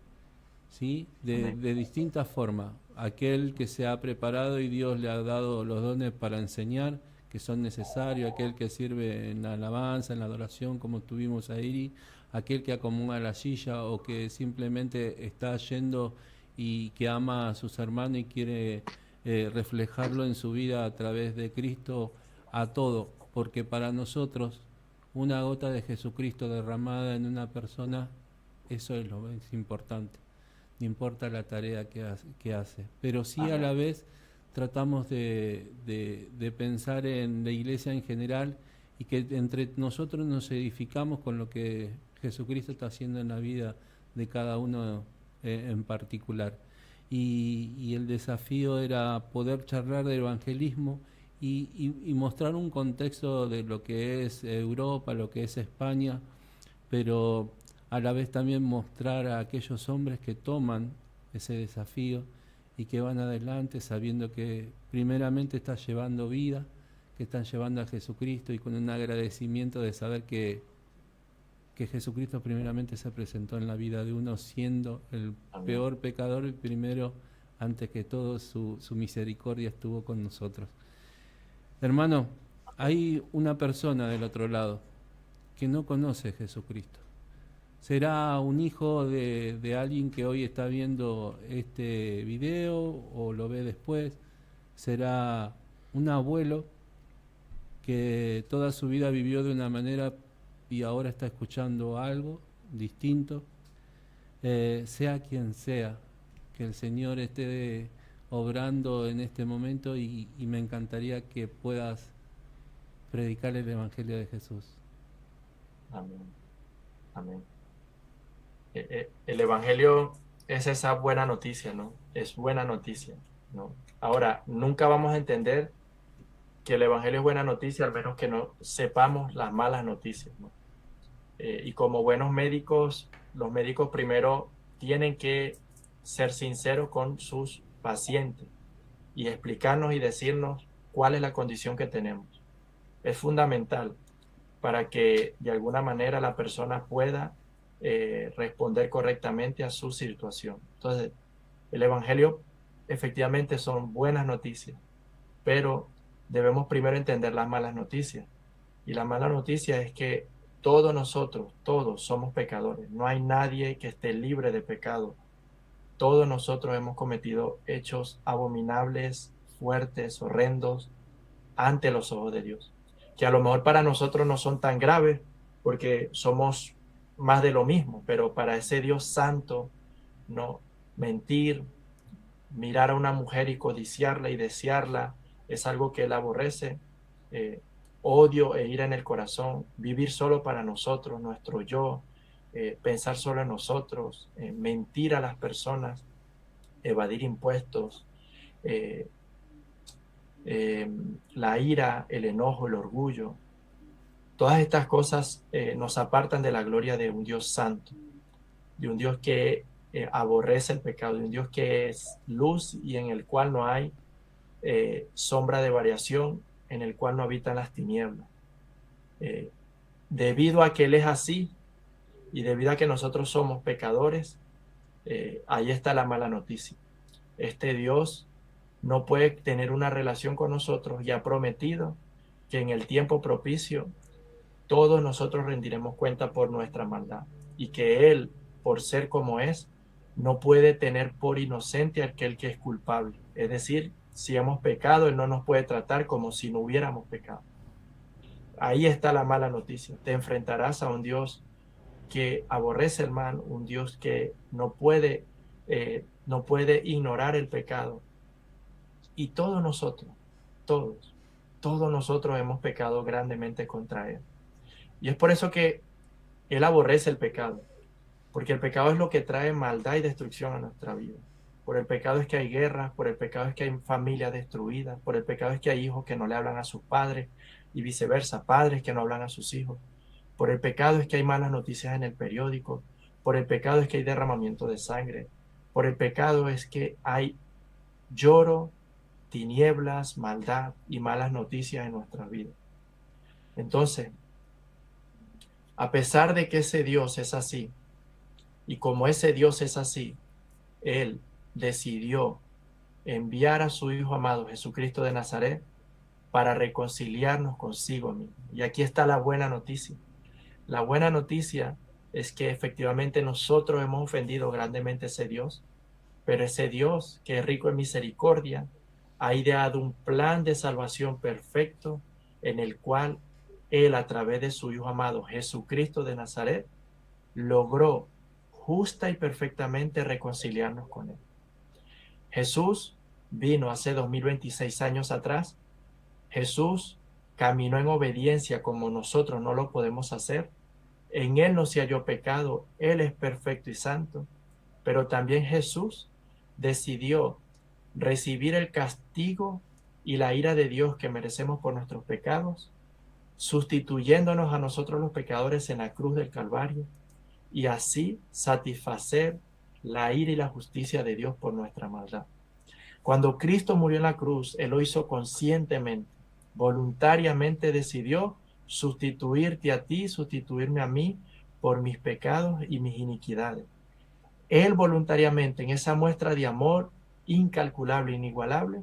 A: ¿sí?
B: Amén.
A: De distintas formas. Aquel que se ha preparado y Dios le ha dado los dones para enseñar, que son necesarios, aquel que sirve en la alabanza, en la adoración, como tuvimos a Iri, aquel que acomoda la silla o que simplemente está yendo y que ama a sus hermanos y quiere reflejarlo en su vida a través de Cristo, a todo, porque para nosotros una gota de Jesucristo derramada en una persona, eso es lo es importante, no importa la tarea que hace, pero sí a la vez tratamos de pensar en la iglesia en general y que entre nosotros nos edificamos con lo que Jesucristo está haciendo en la vida de cada uno en particular. Y el desafío era poder charlar del evangelismo y mostrar un contexto de lo que es Europa, lo que es España, pero a la vez también mostrar a aquellos hombres que toman ese desafío y que van adelante sabiendo que primeramente están llevando vida, que están llevando a Jesucristo y con un agradecimiento de saber que Jesucristo primeramente se presentó en la vida de uno siendo el peor pecador y primero, antes que todo, su misericordia estuvo con nosotros. Hermano, hay una persona del otro lado que no conoce a Jesucristo. ¿Será un hijo de alguien que hoy está viendo este video o lo ve después? ¿Será un abuelo que toda su vida vivió de una manera y ahora está escuchando algo distinto? Sea quien sea, que el Señor esté obrando en este momento y me encantaría que puedas predicar el Evangelio de Jesús.
B: Amén. Amén. El Evangelio es esa buena noticia, ¿no? Es buena noticia, ¿no? Ahora, nunca vamos a entender que el Evangelio es buena noticia, al menos que no sepamos las malas noticias, ¿no? Y como buenos médicos, los médicos primero tienen que ser sinceros con sus pacientes y explicarnos y decirnos cuál es la condición que tenemos. Es fundamental para que de alguna manera la persona pueda responder correctamente a su situación. Entonces, el Evangelio efectivamente son buenas noticias, pero debemos primero entender las malas noticias. Y la mala noticia es que todos nosotros, todos somos pecadores. No hay nadie que esté libre de pecado. Todos nosotros hemos cometido hechos abominables, fuertes, horrendos, ante los ojos de Dios. Que a lo mejor para nosotros no son tan graves porque somos más de lo mismo, pero para ese Dios santo, no, mentir, mirar a una mujer y codiciarla y desearla es algo que él aborrece. Odio e ira en el corazón, vivir solo para nosotros, nuestro yo, pensar solo en nosotros, mentir a las personas, evadir impuestos, la ira, el enojo, el orgullo. Todas estas cosas nos apartan de la gloria de un Dios santo, de un Dios que aborrece el pecado, de un Dios que es luz y en el cual no hay sombra de variación, en el cual no habitan las tinieblas. Debido a que Él es así y debido a que nosotros somos pecadores, ahí está la mala noticia. Este Dios no puede tener una relación con nosotros y ha prometido que en el tiempo propicio todos nosotros rendiremos cuenta por nuestra maldad y que Él, por ser como es, no puede tener por inocente a aquel que es culpable. Es decir, si hemos pecado, Él no nos puede tratar como si no hubiéramos pecado. Ahí está la mala noticia. Te enfrentarás a un Dios que aborrece el mal, un Dios que no puede ignorar el pecado. Y todos nosotros hemos pecado grandemente contra Él. Y es por eso que Él aborrece el pecado, porque el pecado es lo que trae maldad y destrucción a nuestra vida. Por el pecado es que hay guerras, por el pecado es que hay familias destruidas, por el pecado es que hay hijos que no le hablan a sus padres y viceversa, padres que no hablan a sus hijos. Por el pecado es que hay malas noticias en el periódico, por el pecado es que hay derramamiento de sangre, por el pecado es que hay lloro, tinieblas, maldad y malas noticias en nuestras vidas. Entonces, a pesar de que ese Dios es así, y como ese Dios es así, Él decidió enviar a su Hijo amado Jesucristo de Nazaret para reconciliarnos consigo mismo. Y aquí está la buena noticia. La buena noticia es que efectivamente nosotros hemos ofendido grandemente a ese Dios, pero ese Dios que es rico en misericordia ha ideado un plan de salvación perfecto en el cual Él, a través de su Hijo amado Jesucristo de Nazaret, logró justa y perfectamente reconciliarnos con Él. Jesús vino hace 2026 años atrás. Jesús caminó en obediencia como nosotros no lo podemos hacer. En Él no se halló pecado. Él es perfecto y santo. Pero también Jesús decidió recibir el castigo y la ira de Dios que merecemos por nuestros pecados, sustituyéndonos a nosotros los pecadores en la cruz del Calvario, y así satisfacer la ira y la justicia de Dios por nuestra maldad. Cuando Cristo murió en la cruz, Él lo hizo conscientemente, voluntariamente decidió sustituirte a ti, sustituirme a mí por mis pecados y mis iniquidades. Él voluntariamente, en esa muestra de amor incalculable, inigualable,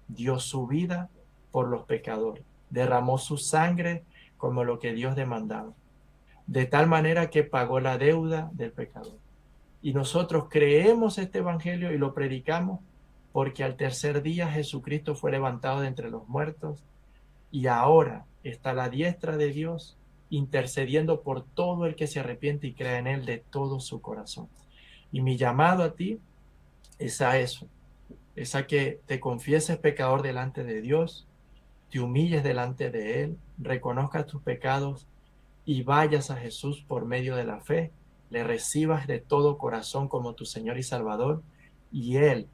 B: dio su vida por los pecadores, derramó su sangre como lo que Dios demandaba, de tal manera que pagó la deuda del pecador. Y nosotros creemos este evangelio y lo predicamos porque al tercer día Jesucristo fue levantado de entre los muertos y ahora está a la diestra de Dios intercediendo por todo el que se arrepiente y crea en Él de todo su corazón. Y mi llamado a ti es a eso, es a que te confieses pecador delante de Dios, te humilles delante de Él, reconozcas tus pecados y vayas a Jesús por medio de la fe, le recibas de todo corazón como tu Señor y Salvador, y Él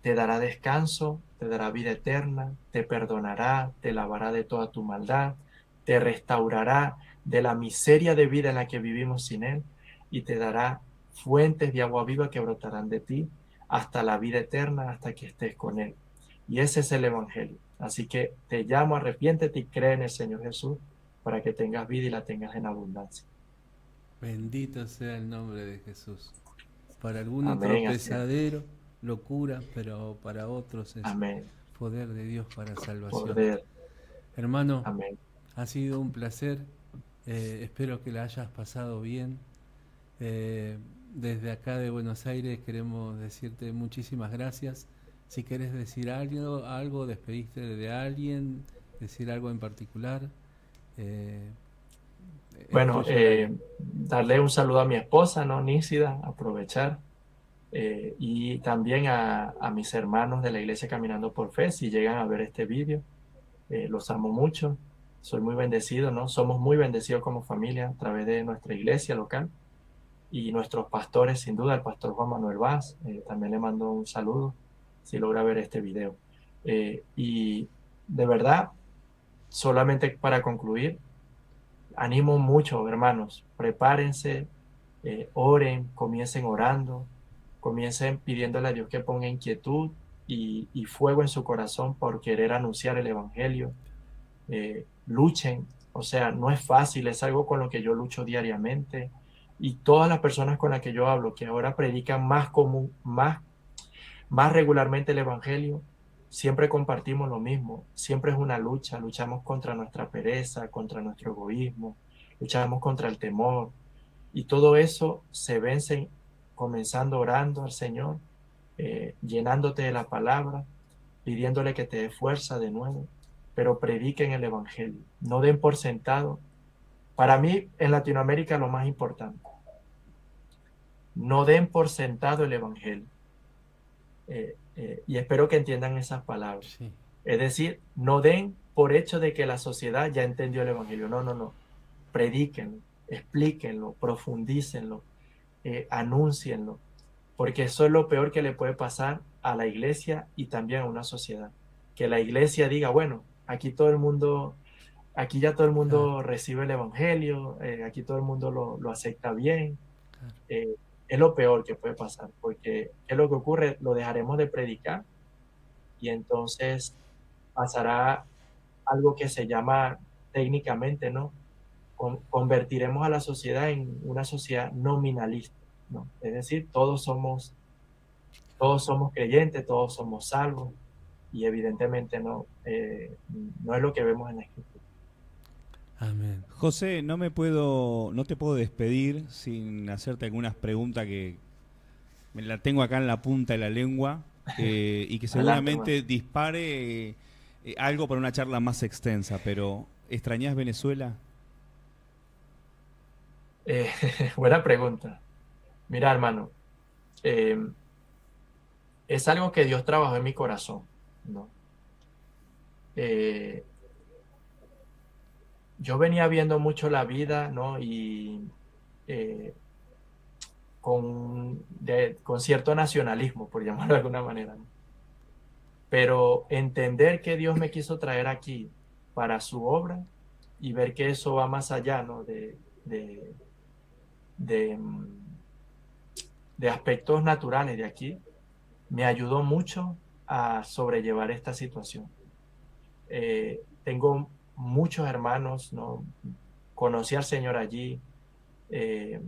B: te dará descanso, te dará vida eterna, te perdonará, te lavará de toda tu maldad, te restaurará de la miseria de vida en la que vivimos sin Él, y te dará fuentes de agua viva que brotarán de ti hasta la vida eterna, hasta que estés con Él. Y ese es el Evangelio. Así que te llamo, arrepiéntete y cree en el Señor Jesús para que tengas vida y la tengas en abundancia.
A: Bendito sea el nombre de Jesús. Para algunos
B: Amén,
A: tropezadero, locura, pero para otros es
B: amén.
A: poder de Dios para salvación.
B: Poder.
A: Hermano,
B: Amén.
A: ha sido un placer. Espero que la hayas pasado bien. Desde acá de Buenos Aires queremos decirte muchísimas gracias. Si querés decir algo, despedirte de alguien, decir algo en particular.
B: Bueno, darle un saludo a mi esposa, ¿no? Nícida, aprovechar. Y también a mis hermanos de la Iglesia Caminando por Fe, si llegan a ver este vídeo. Los amo mucho. Soy muy bendecido, ¿no? Somos muy bendecidos como familia a través de nuestra iglesia local. Y nuestros pastores, sin duda, el pastor Juan Manuel Vaz, también le mando un saludo si logra ver este video. Y de verdad, solamente para concluir, animo mucho, hermanos, prepárense, oren, comiencen orando, comiencen pidiéndole a Dios que ponga inquietud y fuego en su corazón por querer anunciar el Evangelio. Luchen, o sea, no es fácil, es algo con lo que yo lucho diariamente. Y todas las personas con las que yo hablo, que ahora predican más regularmente el Evangelio, siempre compartimos lo mismo. Siempre es una lucha. Luchamos contra nuestra pereza, contra nuestro egoísmo, luchamos contra el temor. Y todo eso se vence comenzando orando al Señor, llenándote de la palabra, pidiéndole que te dé fuerza de nuevo. Pero prediquen el Evangelio. No den por sentado. Para mí, en Latinoamérica, lo más importante. No den por sentado el Evangelio. Y espero que entiendan esas palabras.
A: Sí.
B: Es decir, no den por hecho de que la sociedad ya entendió el Evangelio. No, no, no. Predíquenlo, explíquenlo, profundícenlo, anúncienlo. Porque eso es lo peor que le puede pasar a la iglesia y también a una sociedad. Que la iglesia diga, bueno, aquí ya todo el mundo
A: Claro.
B: recibe el Evangelio, aquí todo el mundo lo acepta bien.
A: Claro.
B: Es lo peor que puede pasar, porque ¿qué es lo que ocurre? Lo dejaremos de predicar y entonces pasará algo que se llama técnicamente, ¿no? Convertiremos a la sociedad en una sociedad nominalista, ¿no? Es decir, todos somos creyentes, todos somos salvos, y evidentemente no es lo que vemos en la Escritura.
A: Amén.
D: José, no te puedo despedir sin hacerte algunas preguntas que me la tengo acá en la punta de la lengua, y que
B: Adelante,
D: seguramente
B: hermano.
D: dispare algo para una charla más extensa, pero ¿extrañás Venezuela?
B: Eh, Buena pregunta. Mira, hermano, eh, es algo que Dios trabajó en mi corazón, ¿no? Eh, yo venía viendo mucho la vida, ¿no? Y eh, con cierto nacionalismo, por llamarlo de alguna manera, ¿no? Pero entender que Dios me quiso traer aquí para su obra y ver que eso va más allá, ¿no? De, de, mm, de aspectos naturales de aquí, me ayudó mucho a sobrellevar esta situación. Tengo muchos hermanos, ¿no? Conocí al Señor allí, eh,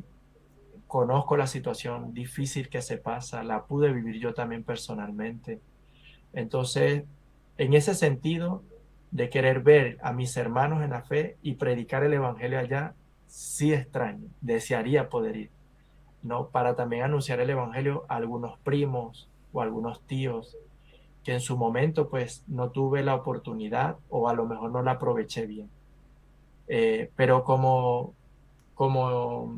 B: conozco la situación difícil que se pasa, la pude vivir yo también personalmente. Entonces, en ese sentido de querer ver a mis hermanos en la fe y predicar el evangelio allá, sí extraño, desearía poder ir, ¿no? Para también anunciar el evangelio a algunos primos o algunos tíos que en su momento pues no tuve la oportunidad o a lo mejor no la aproveché bien. Pero como, como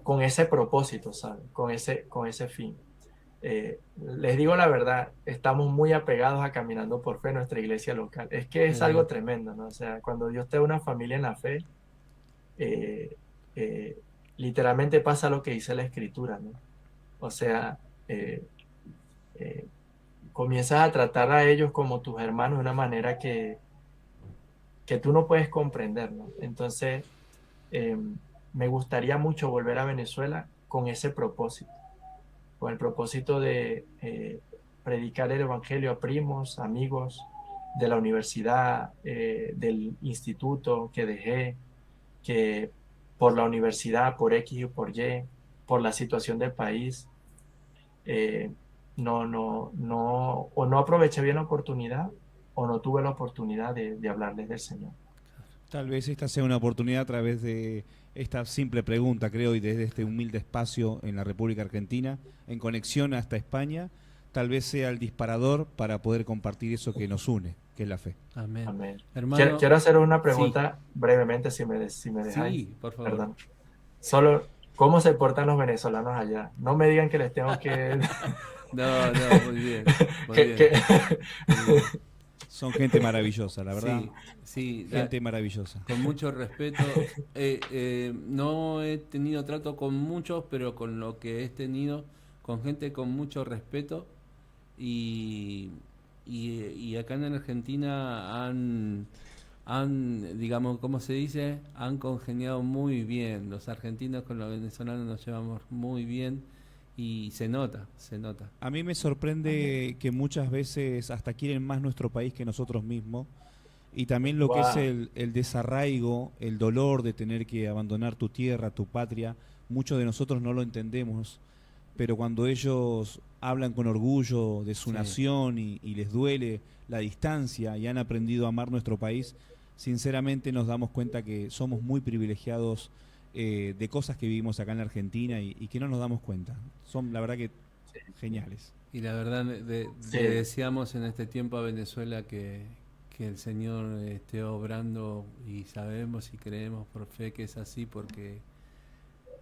B: con ese propósito, ¿sabes? Con ese fin. Les digo la verdad, estamos muy apegados a Caminando por Fe, nuestra iglesia local. Es que es algo
A: Eh,
B: tremendo, ¿no? O sea, cuando Dios te da una familia en la fe, eh, eh, literalmente pasa lo que dice la Escritura, ¿no? O sea, eh, eh, comienzas a tratar a ellos como tus hermanos de una manera que tú no puedes comprender, ¿no? Entonces, eh, me gustaría mucho volver a Venezuela con ese propósito, con el propósito de predicar el Evangelio a primos, amigos de la universidad, del instituto que dejé, que por la universidad, por X o por Y, por la situación del país, eh, o no aproveché bien la oportunidad o no tuve la oportunidad de hablarles del Señor.
D: Tal vez esta sea una oportunidad a través de esta simple pregunta, creo, y desde este humilde espacio en la República Argentina, en conexión hasta España, tal vez sea el disparador para poder compartir eso que nos une, que es la fe.
A: amén.
B: Amén.
A: Hermano,
B: Quiero hacer una
A: sí,
B: pregunta brevemente, si me dejáis,
A: sí, por favor.
B: perdón. Solo, ¿cómo se portan los venezolanos allá? No me digan que les tengo que...
A: No, no, muy bien, muy
B: que,
A: bien,
B: que-
A: muy bien.
D: Son gente maravillosa, la verdad,
A: Sí, sí,
D: gente maravillosa.
A: con mucho respeto. No he tenido trato con muchos, pero con lo que he tenido, con gente con mucho respeto. Y, y acá en Argentina digamos, ¿cómo se dice? Han congeniado muy bien. Los argentinos con los venezolanos nos llevamos muy bien y se nota, se nota.
D: A mí me
B: Amén.
D: sorprende que muchas veces hasta quieren más nuestro país que nosotros mismos. Y también lo que es
B: Wow.
D: el desarraigo, el dolor de tener que abandonar tu tierra, tu patria, muchos de nosotros no lo entendemos, pero cuando ellos hablan con orgullo de su
A: Sí,
D: nación y les duele la distancia y han aprendido a amar nuestro país, sinceramente nos damos cuenta que somos muy privilegiados, de cosas que vivimos acá en la Argentina y que no nos damos cuenta. Son, la verdad, que
B: Sí,
D: geniales.
A: y la verdad le
B: sí,
A: deseamos en este tiempo a Venezuela que el Señor esté obrando y sabemos y creemos por fe que es así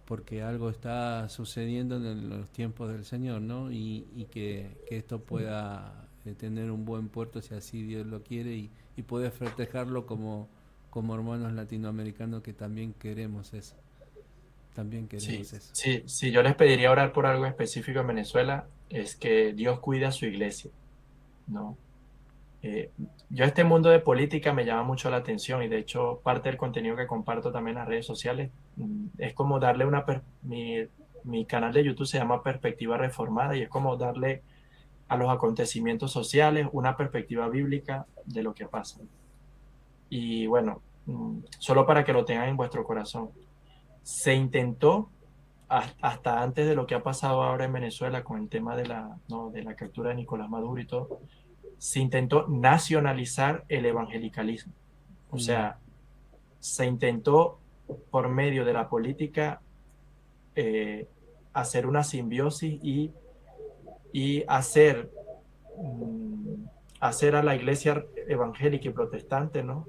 A: porque algo está sucediendo en los tiempos del Señor, ¿no? Y que esto pueda tener un buen puerto si así Dios lo quiere y poder festejarlo como hermanos latinoamericanos que también queremos eso, también
B: sí,
A: queremos eso.
B: sí, sí, yo les pediría orar por algo específico en Venezuela, es que Dios cuida a su iglesia, ¿no? Eh, yo este mundo de política me llama mucho la atención y de hecho parte del contenido que comparto también en las redes sociales es como darle mi canal de YouTube se llama Perspectiva Reformada y es como darle a los acontecimientos sociales una perspectiva bíblica de lo que pasa. Y bueno, solo para que lo tengan en vuestro corazón. Se intentó hasta antes de lo que ha pasado ahora en Venezuela con el tema de ¿no? de la captura de Nicolás Maduro y todo, se intentó nacionalizar el evangelicalismo. O sea, se intentó por medio de la política hacer una simbiosis y hacer a la iglesia evangélica y protestante, ¿no?,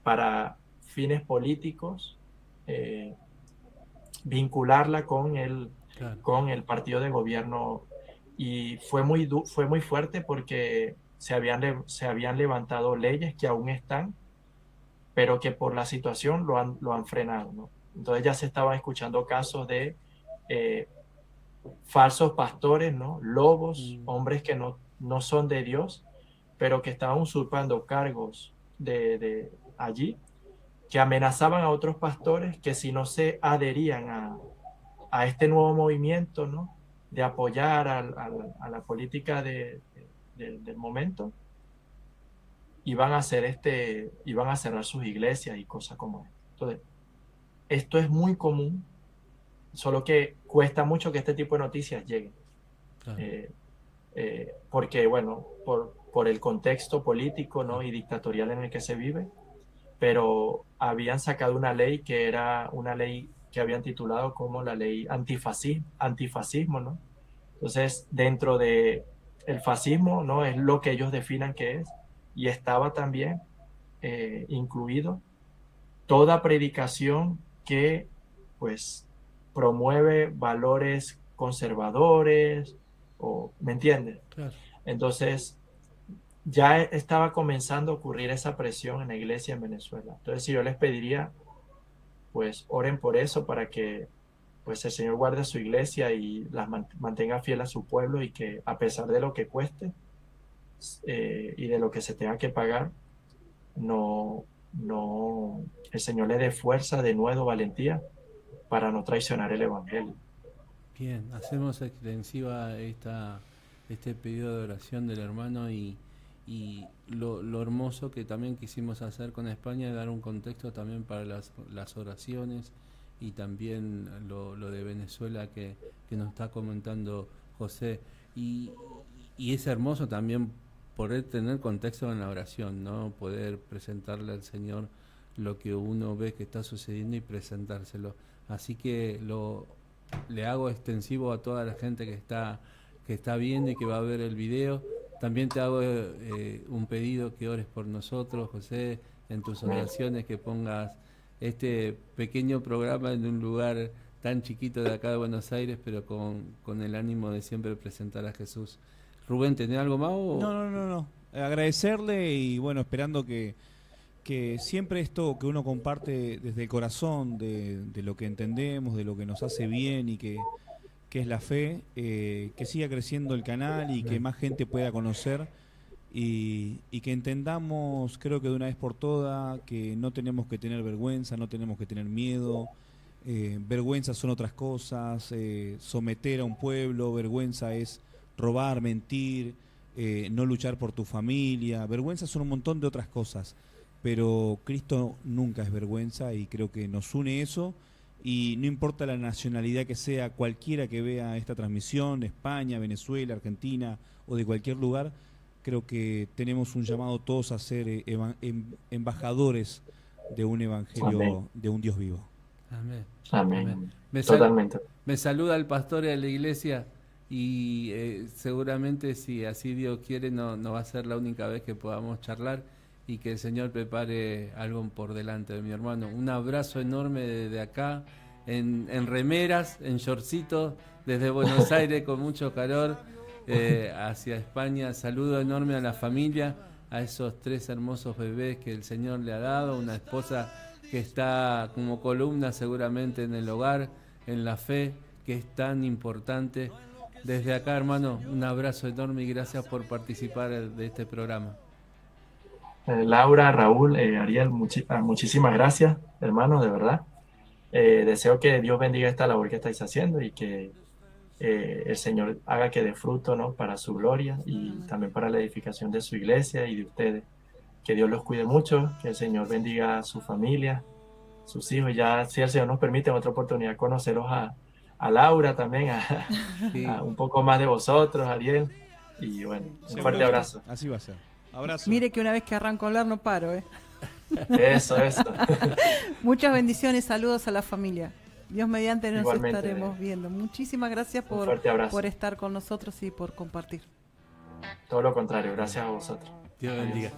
B: para fines políticos, vincularla con el partido de gobierno. Y fue muy fuerte porque se habían levantado leyes que aún están, pero que por la situación lo han frenado, ¿no? Entonces ya se estaban escuchando casos de falsos pastores, ¿no?, lobos, hombres que no son de Dios, pero que estaban usurpando cargos de allí, que amenazaban a otros pastores que si no se adherían a este nuevo movimiento, ¿no?, de apoyar a la política del momento, iban a cerrar sus iglesias y cosas como esto. Entonces, esto es muy común, solo que cuesta mucho que este tipo de noticias lleguen. Claro. Porque, bueno, por el contexto político, ¿no?, y dictatorial en el que se vive, pero habían sacado una ley que era una ley que habían titulado como la ley antifascismo, ¿no? Entonces, dentro de el fascismo, ¿no?, es lo que ellos definan que es, y estaba también incluido toda predicación que, pues, promueve valores conservadores, ¿me entiendes? Claro. Entonces, ya estaba comenzando a ocurrir esa presión en la iglesia en Venezuela. Entonces, yo les pediría, pues, oren por eso, para que, pues, el Señor guarde su iglesia y las mantenga fiel a su pueblo, y que a pesar de lo que cueste y de lo que se tenga que pagar, el Señor le dé fuerza, de nuevo, valentía, para no traicionar el evangelio.
A: Bien, hacemos extensiva este pedido de oración del hermano, y lo hermoso que también quisimos hacer con España, dar un contexto también para las oraciones, y también lo de Venezuela que nos está comentando José, y es hermoso también poder tener contexto en la oración, ¿no?, poder presentarle al Señor lo que uno ve que está sucediendo y presentárselo. Así que le hago extensivo a toda la gente que está viendo y que va a ver el video. También te hago un pedido, que ores por nosotros, José, en tus oraciones, que pongas este pequeño programa en un lugar tan chiquito de acá de Buenos Aires, pero con el ánimo de siempre presentar a Jesús. Rubén, ¿tenés algo más?
D: No. Agradecerle, y bueno, esperando que siempre esto que uno comparte desde el corazón, de lo que entendemos, de lo que nos hace bien, y que es la fe, que siga creciendo el canal, y que más gente pueda conocer, y que entendamos, creo que de una vez por todas, que no tenemos que tener vergüenza, no tenemos que tener miedo. Vergüenza son otras cosas, someter a un pueblo, vergüenza es robar, mentir, no luchar por tu familia, vergüenza son un montón de otras cosas, pero Cristo nunca es vergüenza, y creo que nos une eso. Y no importa la nacionalidad que sea, cualquiera que vea esta transmisión, España, Venezuela, Argentina o de cualquier lugar, creo que tenemos un llamado todos a ser embajadores de un evangelio, amén, de un Dios vivo.
A: Amén.
B: Amén. Totalmente.
A: Me saluda el pastor de la iglesia, y seguramente, si así Dios quiere, no va a ser la única vez que podamos charlar, y que el Señor prepare algo por delante de mi hermano. Un abrazo enorme desde acá, en remeras, en shortcitos, desde Buenos Aires con mucho calor, hacia España. Saludo enorme a la familia, a esos 3 hermosos bebés que el Señor le ha dado, una esposa que está como columna seguramente en el hogar, en la fe, que es tan importante. Desde acá, hermano, un abrazo enorme y gracias por participar de este programa.
B: Laura, Raúl, Ariel, muchísimas gracias, hermanos, de verdad. Deseo que Dios bendiga esta labor que estáis haciendo, y que el Señor haga que dé fruto, ¿no?, para su gloria, y también para la edificación de su iglesia y de ustedes. Que Dios los cuide mucho, que el Señor bendiga a su familia, sus hijos. Ya, si el Señor nos permite, en otra oportunidad, conoceros a Laura también, a un poco más de vosotros, Ariel. Y bueno, un
D: Seguro
B: fuerte
D: que
B: abrazo.
D: Así va a ser. Abrazo.
C: Mire que una vez que arranco a hablar no paro, ¿eh?
B: Eso.
C: Muchas bendiciones, saludos a la familia. Dios mediante nos
B: Igualmente.
C: estaremos viendo. Muchísimas gracias
B: Un fuerte abrazo.
C: por estar con nosotros y por compartir.
B: Todo lo contrario, gracias a vosotros.
A: Dios bendiga.